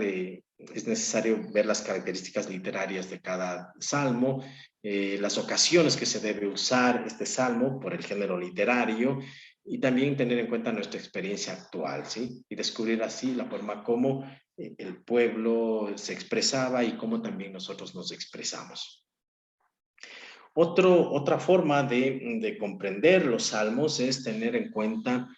es necesario ver las características literarias de cada salmo, las ocasiones que se debe usar este salmo por el género literario y también tener en cuenta nuestra experiencia actual, ¿sí? Y descubrir así la forma como el pueblo se expresaba y cómo también nosotros nos expresamos. Otra forma de comprender los salmos es tener en cuenta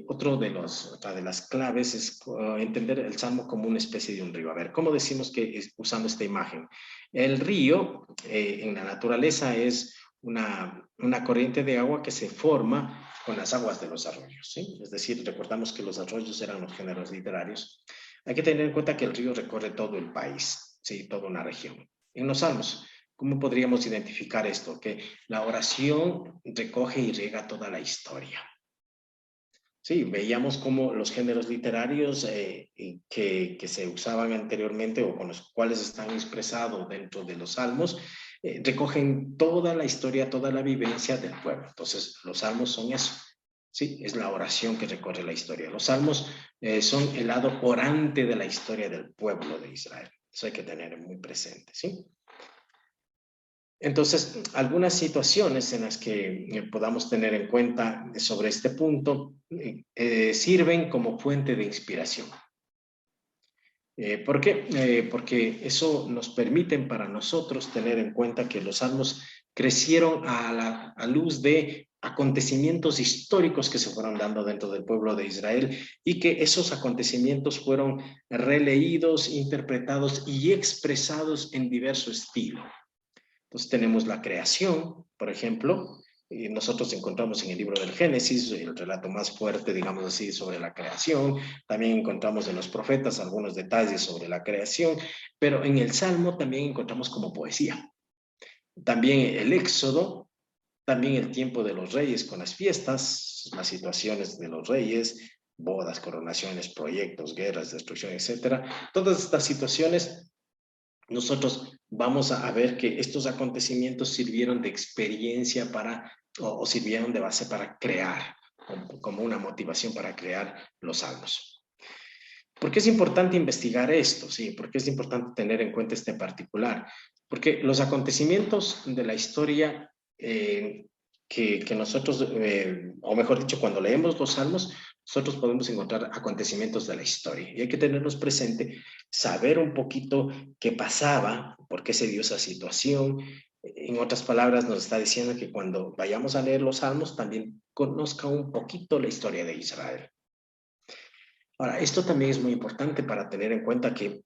Otra de las claves es entender el Salmo como una especie de un río. A ver, ¿cómo decimos que usando esta imagen? El río en la naturaleza es una corriente de agua que se forma con las aguas de los arroyos, ¿sí? Es decir, recordamos que los arroyos eran los géneros literarios. Hay que tener en cuenta que el río recorre todo el país, ¿sí? Toda una región. En los Salmos, ¿cómo podríamos identificar esto? Que la oración recoge y riega toda la historia. Sí, veíamos cómo los géneros literarios que se usaban anteriormente o con los cuales están expresados dentro de los salmos, recogen toda la historia, toda la vivencia del pueblo. Entonces, los salmos son eso. Sí, es la oración que recorre la historia. Los salmos son el lado orante de la historia del pueblo de Israel. Eso hay que tener muy presente, ¿sí? Entonces, algunas situaciones en las que podamos tener en cuenta sobre este punto sirven como fuente de inspiración. ¿Por qué? Porque eso nos permite para nosotros tener en cuenta que los salmos crecieron a la luz de acontecimientos históricos que se fueron dando dentro del pueblo de Israel y que esos acontecimientos fueron releídos, interpretados y expresados en diverso estilo. Entonces tenemos la creación, por ejemplo, y nosotros encontramos en el libro del Génesis el relato más fuerte, digamos así, sobre la creación. También encontramos en los profetas algunos detalles sobre la creación, pero en el Salmo también encontramos como poesía. También el Éxodo, también el tiempo de los reyes con las fiestas, las situaciones de los reyes, bodas, coronaciones, proyectos, guerras, destrucción, etcétera. Todas estas situaciones nosotros vamos a ver que estos acontecimientos sirvieron de experiencia o sirvieron de base para crear, como una motivación para crear los salmos. ¿Por qué es importante investigar esto? Sí, ¿por qué es importante tener en cuenta este particular? Porque los acontecimientos de la historia que nosotros, o mejor dicho, cuando leemos los salmos, nosotros podemos encontrar acontecimientos de la historia y hay que tenerlos presente, saber un poquito qué pasaba, por qué se dio esa situación. En otras palabras, nos está diciendo que cuando vayamos a leer los salmos, también conozca un poquito la historia de Israel. Ahora, esto también es muy importante para tener en cuenta que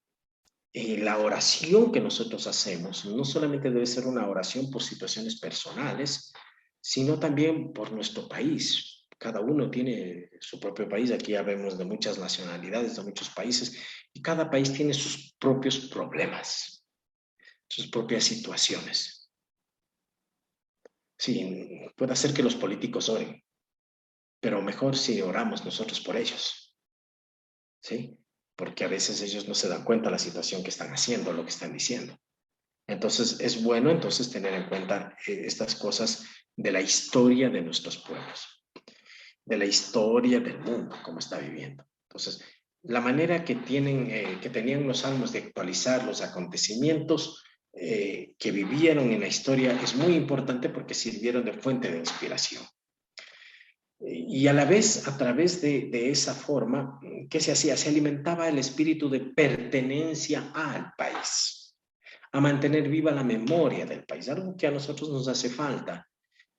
la oración que nosotros hacemos no solamente debe ser una oración por situaciones personales, sino también por nuestro país. Cada uno tiene su propio país, aquí habemos de muchas nacionalidades, de muchos países, y cada país tiene sus propios problemas, sus propias situaciones. Sí, puede ser que los políticos oren, pero mejor si oramos nosotros por ellos, ¿sí? Porque a veces ellos no se dan cuenta de la situación que están haciendo, lo que están diciendo. Entonces, es bueno entonces tener en cuenta estas cosas de la historia de nuestros pueblos, de la historia del mundo, como está viviendo. Entonces, la manera que tenían los salmos de actualizar los acontecimientos que vivieron en la historia es muy importante porque sirvieron de fuente de inspiración. Y a la vez, a través de esa forma, ¿qué se hacía? Se alimentaba el espíritu de pertenencia al país, a mantener viva la memoria del país, algo que a nosotros nos hace falta.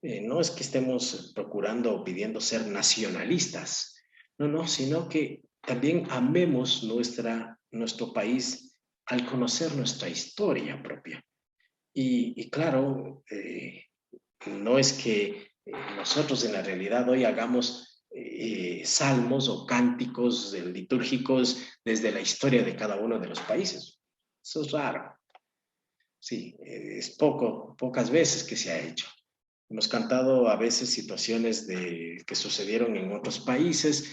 No es que estemos procurando o pidiendo ser nacionalistas, no, sino que también amemos nuestro país al conocer nuestra historia propia. Y claro, no es que nosotros en la realidad hoy hagamos salmos o cánticos litúrgicos desde la historia de cada uno de los países. Eso es raro. Sí, es pocas veces que se ha hecho. Hemos cantado a veces situaciones que sucedieron en otros países,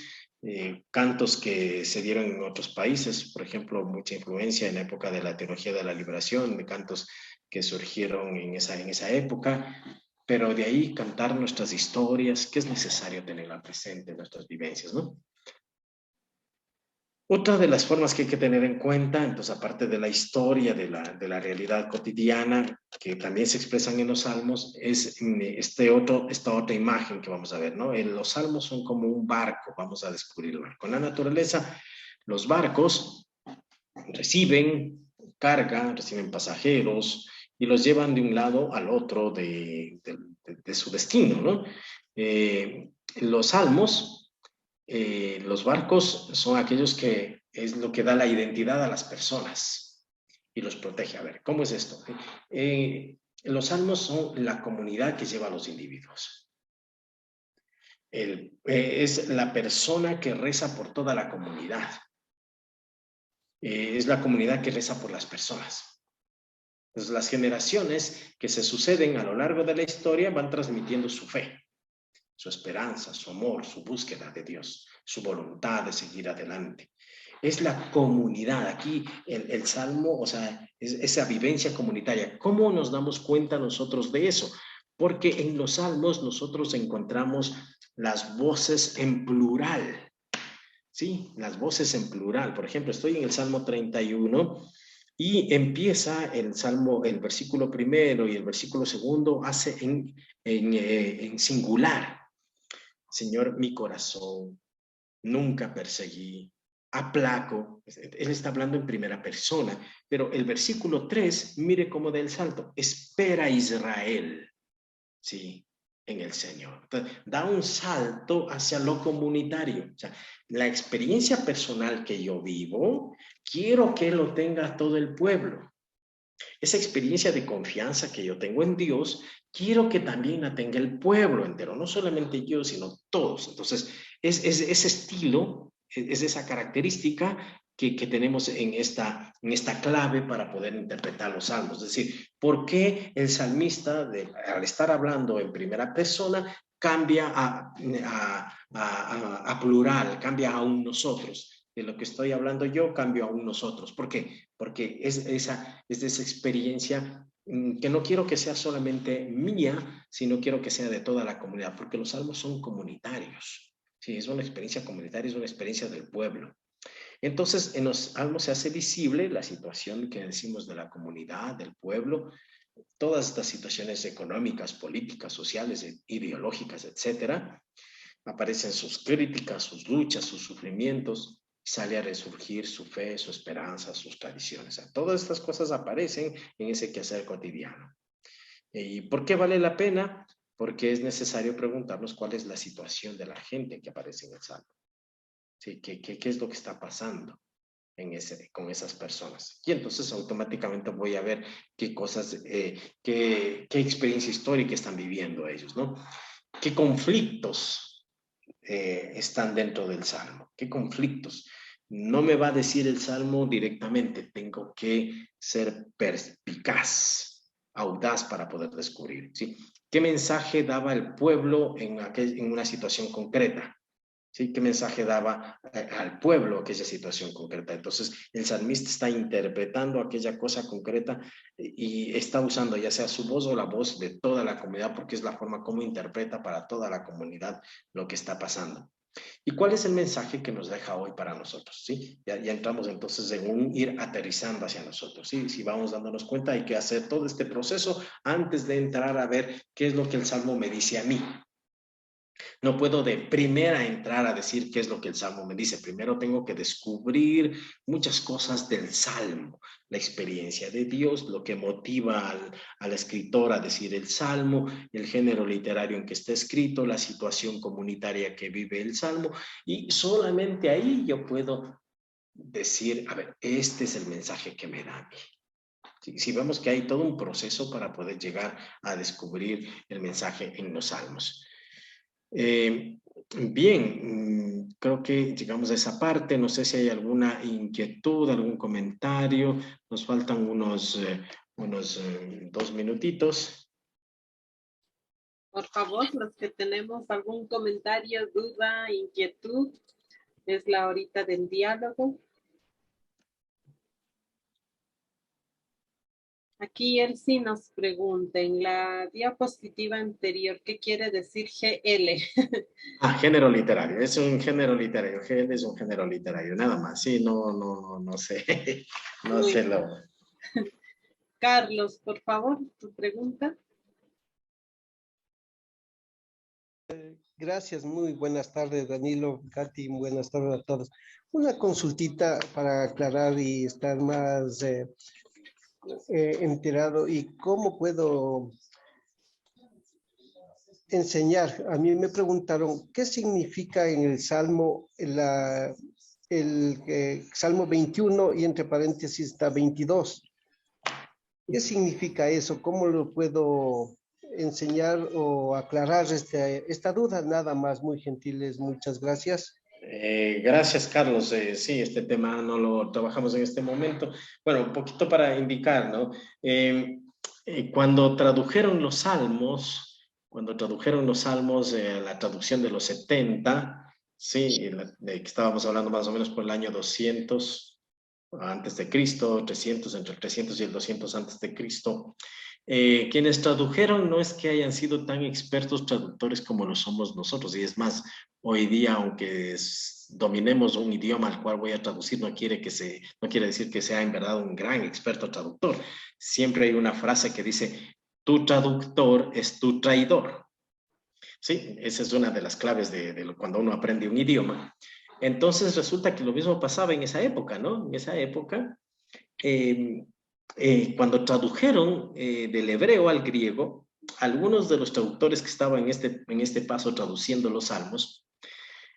cantos que se dieron en otros países, por ejemplo, mucha influencia en la época de la teología de la liberación, de cantos que surgieron en esa época, pero de ahí cantar nuestras historias, que es necesario tenerla presente, nuestras vivencias, ¿no? Otra de las formas que hay que tener en cuenta, entonces aparte de la historia, de la realidad cotidiana, que también se expresan en los salmos, es esta otra imagen que vamos a ver, ¿no? Los salmos son como un barco, vamos a descubrir el barco. En la naturaleza, los barcos reciben carga, reciben pasajeros y los llevan de un lado al otro de su destino, ¿no? Los salmos los barcos son aquellos que es lo que da la identidad a las personas y los protege. A ver, ¿cómo es esto? Los salmos son la comunidad que lleva a los individuos. Es la persona que reza por toda la comunidad. Es la comunidad que reza por las personas. Entonces, las generaciones que se suceden a lo largo de la historia van transmitiendo su fe, su esperanza, su amor, su búsqueda de Dios, su voluntad de seguir adelante. Es la comunidad. Aquí el Salmo, o sea, es esa vivencia comunitaria. ¿Cómo nos damos cuenta nosotros de eso? Porque en los Salmos nosotros encontramos las voces en plural. Sí, las voces en plural. Por ejemplo, estoy en el Salmo 31 y empieza el Salmo, el versículo primero y el versículo segundo hace en singular. Señor, mi corazón nunca perseguí, aplaco. Él está hablando en primera persona, pero el versículo 3, mire cómo da el salto. Espera Israel, sí, en el Señor. Entonces, da un salto hacia lo comunitario. O sea, la experiencia personal que yo vivo, quiero que lo tenga todo el pueblo. Esa experiencia de confianza que yo tengo en Dios, quiero que también la tenga el pueblo entero, no solamente yo, sino todos. Entonces, es ese estilo, es esa característica que tenemos en esta clave para poder interpretar los salmos. Es decir, ¿por qué el salmista, al estar hablando en primera persona, cambia a plural, cambia a un nosotros? De lo que estoy hablando yo, cambio a un nosotros. ¿Por qué? Porque es de esa experiencia que no quiero que sea solamente mía, sino quiero que sea de toda la comunidad, porque los salmos son comunitarios. Sí, es una experiencia comunitaria, es una experiencia del pueblo. Entonces, en los salmos se hace visible la situación que decimos de la comunidad, del pueblo, todas estas situaciones económicas, políticas, sociales, ideológicas, etcétera. Aparecen sus críticas, sus luchas, sus sufrimientos. Sale a resurgir su fe, su esperanza, sus tradiciones. O sea, todas estas cosas aparecen en ese quehacer cotidiano. ¿Y por qué vale la pena? Porque es necesario preguntarnos cuál es la situación de la gente que aparece en el Salmo. ¿Sí? ¿Qué es lo que está pasando con esas personas? Y entonces automáticamente voy a ver qué cosas, qué experiencia histórica están viviendo ellos, ¿no? ¿Qué conflictos están dentro del Salmo? ¿Qué conflictos? No me va a decir el Salmo directamente, tengo que ser perspicaz, audaz para poder descubrir, ¿sí? ¿Qué mensaje daba el pueblo en una situación concreta? ¿Sí? ¿Qué mensaje daba al pueblo aquella situación concreta? Entonces, el salmista está interpretando aquella cosa concreta y está usando ya sea su voz o la voz de toda la comunidad, porque es la forma como interpreta para toda la comunidad lo que está pasando. ¿Y cuál es el mensaje que nos deja hoy para nosotros? ¿Sí? Ya entramos entonces en un ir aterrizando hacia nosotros. ¿Sí? Si vamos dándonos cuenta, hay que hacer todo este proceso antes de entrar a ver qué es lo que el Salmo me dice a mí. No puedo de primera entrar a decir qué es lo que el Salmo me dice. Primero tengo que descubrir muchas cosas del Salmo, la experiencia de Dios, lo que motiva al escritor a decir el Salmo, el género literario en que está escrito, la situación comunitaria que vive el Salmo, y solamente ahí yo puedo decir, a ver, este es el mensaje que me da a mí. Si vemos que hay todo un proceso para poder llegar a descubrir el mensaje en los Salmos. Bien, creo que llegamos a esa parte. No sé si hay alguna inquietud, algún comentario. Nos faltan unos 2 minutitos. Por favor, los que tenemos algún comentario, duda, inquietud, es la horita del diálogo. Aquí él sí nos pregunta, en la diapositiva anterior, ¿qué quiere decir GL? Género literario, es un género literario, GL es un género literario, nada más, sí, no sé, no sé lo... Carlos, por favor, tu pregunta. Gracias, muy buenas tardes, Danilo, Katy, buenas tardes a todos. Una consultita para aclarar y estar más enterado y cómo puedo enseñar. A mí me preguntaron qué significa en el Salmo, Salmo 21 y entre paréntesis está 22. ¿Qué significa eso? ¿Cómo lo puedo enseñar o aclarar esta duda? Nada más, muy gentiles, muchas gracias. Gracias, Carlos. Sí, este tema no lo trabajamos en este momento. Bueno, un poquito para indicar, ¿no? Cuando tradujeron los salmos, la traducción de los 70, sí, de que estábamos hablando más o menos por el año 200 antes de Cristo, 300, entre el 300 y el 200 antes de Cristo. Quienes tradujeron no es que hayan sido tan expertos traductores como lo somos nosotros, y es más, hoy día, aunque dominemos un idioma al cual voy a traducir, no quiere decir que sea en verdad un gran experto traductor. Siempre hay una frase que dice, tu traductor es tu traidor. Sí, esa es una de las claves de cuando uno aprende un idioma. Entonces resulta que lo mismo pasaba en esa época, ¿no? En esa época, cuando tradujeron del hebreo al griego, algunos de los traductores que estaban en este paso traduciendo los salmos,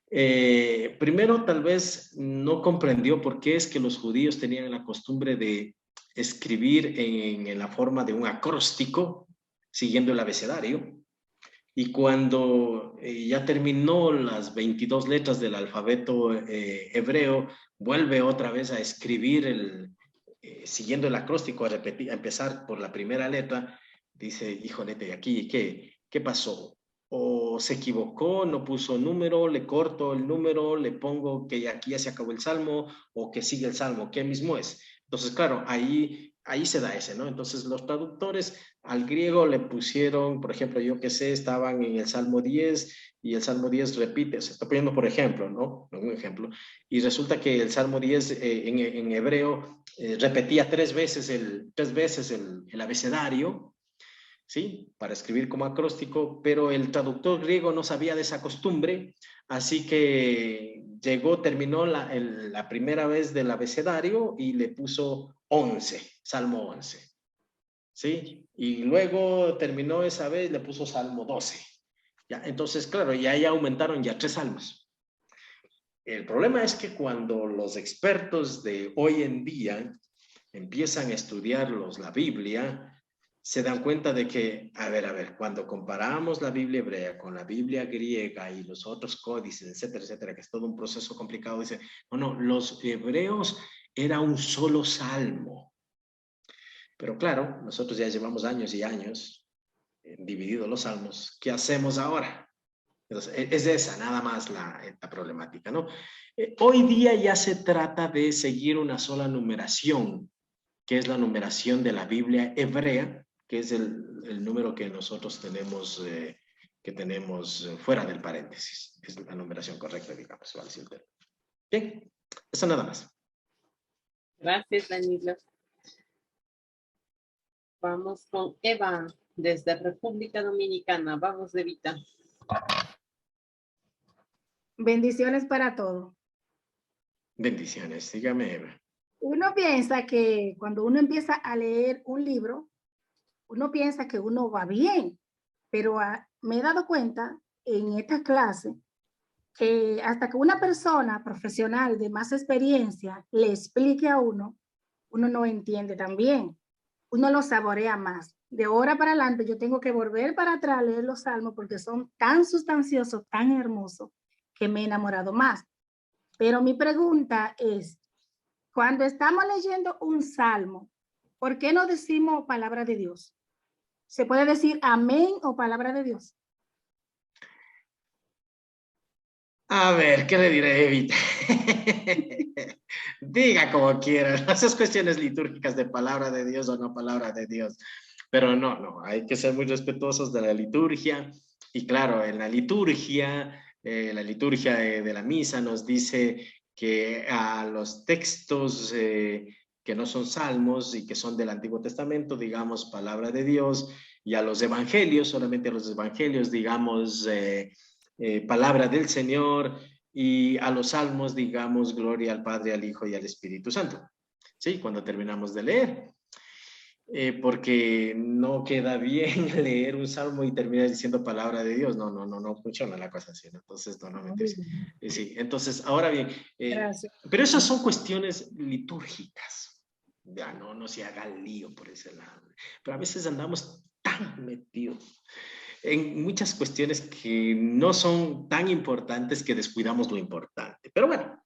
primero tal vez no comprendió por qué es que los judíos tenían la costumbre de escribir en la forma de un acróstico, siguiendo el abecedario. Y cuando ya terminó las 22 letras del alfabeto hebreo, vuelve otra vez a escribir siguiendo el acróstico, a empezar por la primera letra. Dice, híjole, ¿de aquí qué pasó? O se equivocó, no puso número, le corto el número, le pongo que aquí ya se acabó el salmo, o que sigue el salmo, ¿qué mismo es? Entonces, claro, ahí se da ese, ¿no? Entonces, los traductores al griego le pusieron, por ejemplo, yo que sé, estaban en el Salmo 10 y el Salmo 10 repite, se está poniendo por ejemplo, ¿no? Un ejemplo. Y resulta que el Salmo 10 en hebreo repetía tres veces el abecedario, ¿sí? Para escribir como acróstico, pero el traductor griego no sabía de esa costumbre, así que terminó la primera vez del abecedario y le puso 11, Salmo 11, ¿sí? Y luego terminó esa vez, le puso Salmo 12. ¿Ya? Entonces, claro, ya aumentaron ya 3 salmos. El problema es que cuando los expertos de hoy en día empiezan a estudiar la Biblia, se dan cuenta de que, a ver, cuando comparamos la Biblia hebrea con la Biblia griega y los otros códices, etcétera, que es todo un proceso complicado, dicen, no, los hebreos era un solo salmo. Pero claro, nosotros ya llevamos años y años divididos los salmos. ¿Qué hacemos ahora? Entonces, es esa nada más la problemática, ¿no? Hoy día ya se trata de seguir una sola numeración, que es la numeración de la Biblia hebrea, que es el número que nosotros tenemos, fuera del paréntesis. Es la numeración correcta, digamos. ¿Vale? Bien, eso nada más. Gracias, Danilo. Vamos con Eva, desde República Dominicana. Vamos, Evita. Bendiciones para todos. Bendiciones, dígame, Eva. Uno piensa que cuando uno empieza a leer un libro, uno piensa que uno va bien, pero me he dado cuenta en esta clase que hasta que una persona profesional de más experiencia le explique a uno no entiende tan bien, uno lo saborea más. De ahora para adelante yo tengo que volver para atrás a leer los salmos porque son tan sustanciosos, tan hermosos, que me he enamorado más. Pero mi pregunta es, cuando estamos leyendo un salmo, ¿por qué no decimos palabra de Dios? ¿Se puede decir amén o palabra de Dios? A ver, ¿qué le diré, Evita? Diga como quiera, esas cuestiones litúrgicas de palabra de Dios o no palabra de Dios. Pero no, hay que ser muy respetuosos de la liturgia. Y claro, en la liturgia de la misa nos dice que a los textos que no son salmos y que son del Antiguo Testamento, digamos, palabra de Dios, y a los evangelios, solamente a los evangelios, digamos, palabra del Señor, y a los salmos, digamos, gloria al Padre, al Hijo y al Espíritu Santo. ¿Sí? Cuando terminamos de leer. Porque no queda bien leer un salmo y terminar diciendo palabra de Dios. No funciona la cosa así, ¿no? Entonces, no mentirse. Sí, entonces, ahora bien, Gracias. pero esas son cuestiones litúrgicas. Ya, no se haga lío por ese lado. Pero a veces andamos tan metidos en muchas cuestiones que no son tan importantes que descuidamos lo importante. Pero bueno,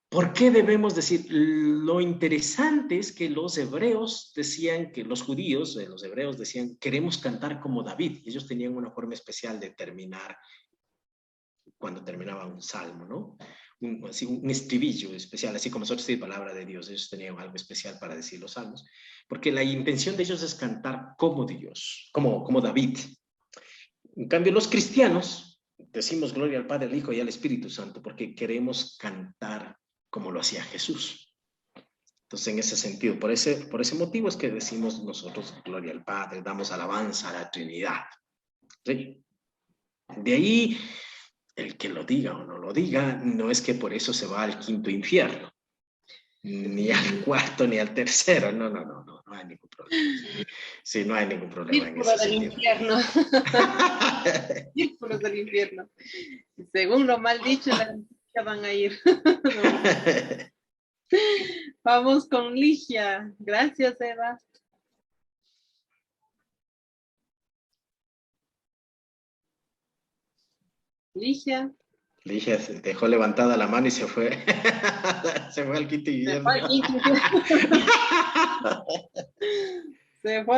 ¿por qué debemos decir? Lo interesante es que los hebreos decían, que los judíos, los hebreos decían, queremos cantar como David. Ellos tenían una forma especial de terminar cuando terminaban un salmo, ¿no? Un estribillo especial, así como nosotros decimos palabra de Dios. Ellos tenían algo especial para decir los salmos, porque la intención de ellos es cantar como Dios, como David. En cambio, los cristianos decimos gloria al Padre, al Hijo y al Espíritu Santo, porque queremos cantar como lo hacía Jesús. Entonces, en ese sentido, por ese motivo es que decimos nosotros gloria al Padre, damos alabanza a la Trinidad. ¿Sí? De ahí, el que lo diga o no lo diga, no es que por eso se va al quinto infierno, ni al cuarto, ni al tercero. No hay ningún problema. Sí, no hay ningún problema en ese sentido. Círculos del infierno. Según lo mal dicho, ya van a ir. Vamos con Ligia. Gracias, Eva. Ligia. Ligia dejó levantada la mano y se fue. Se fue al quinto infierno. Se fue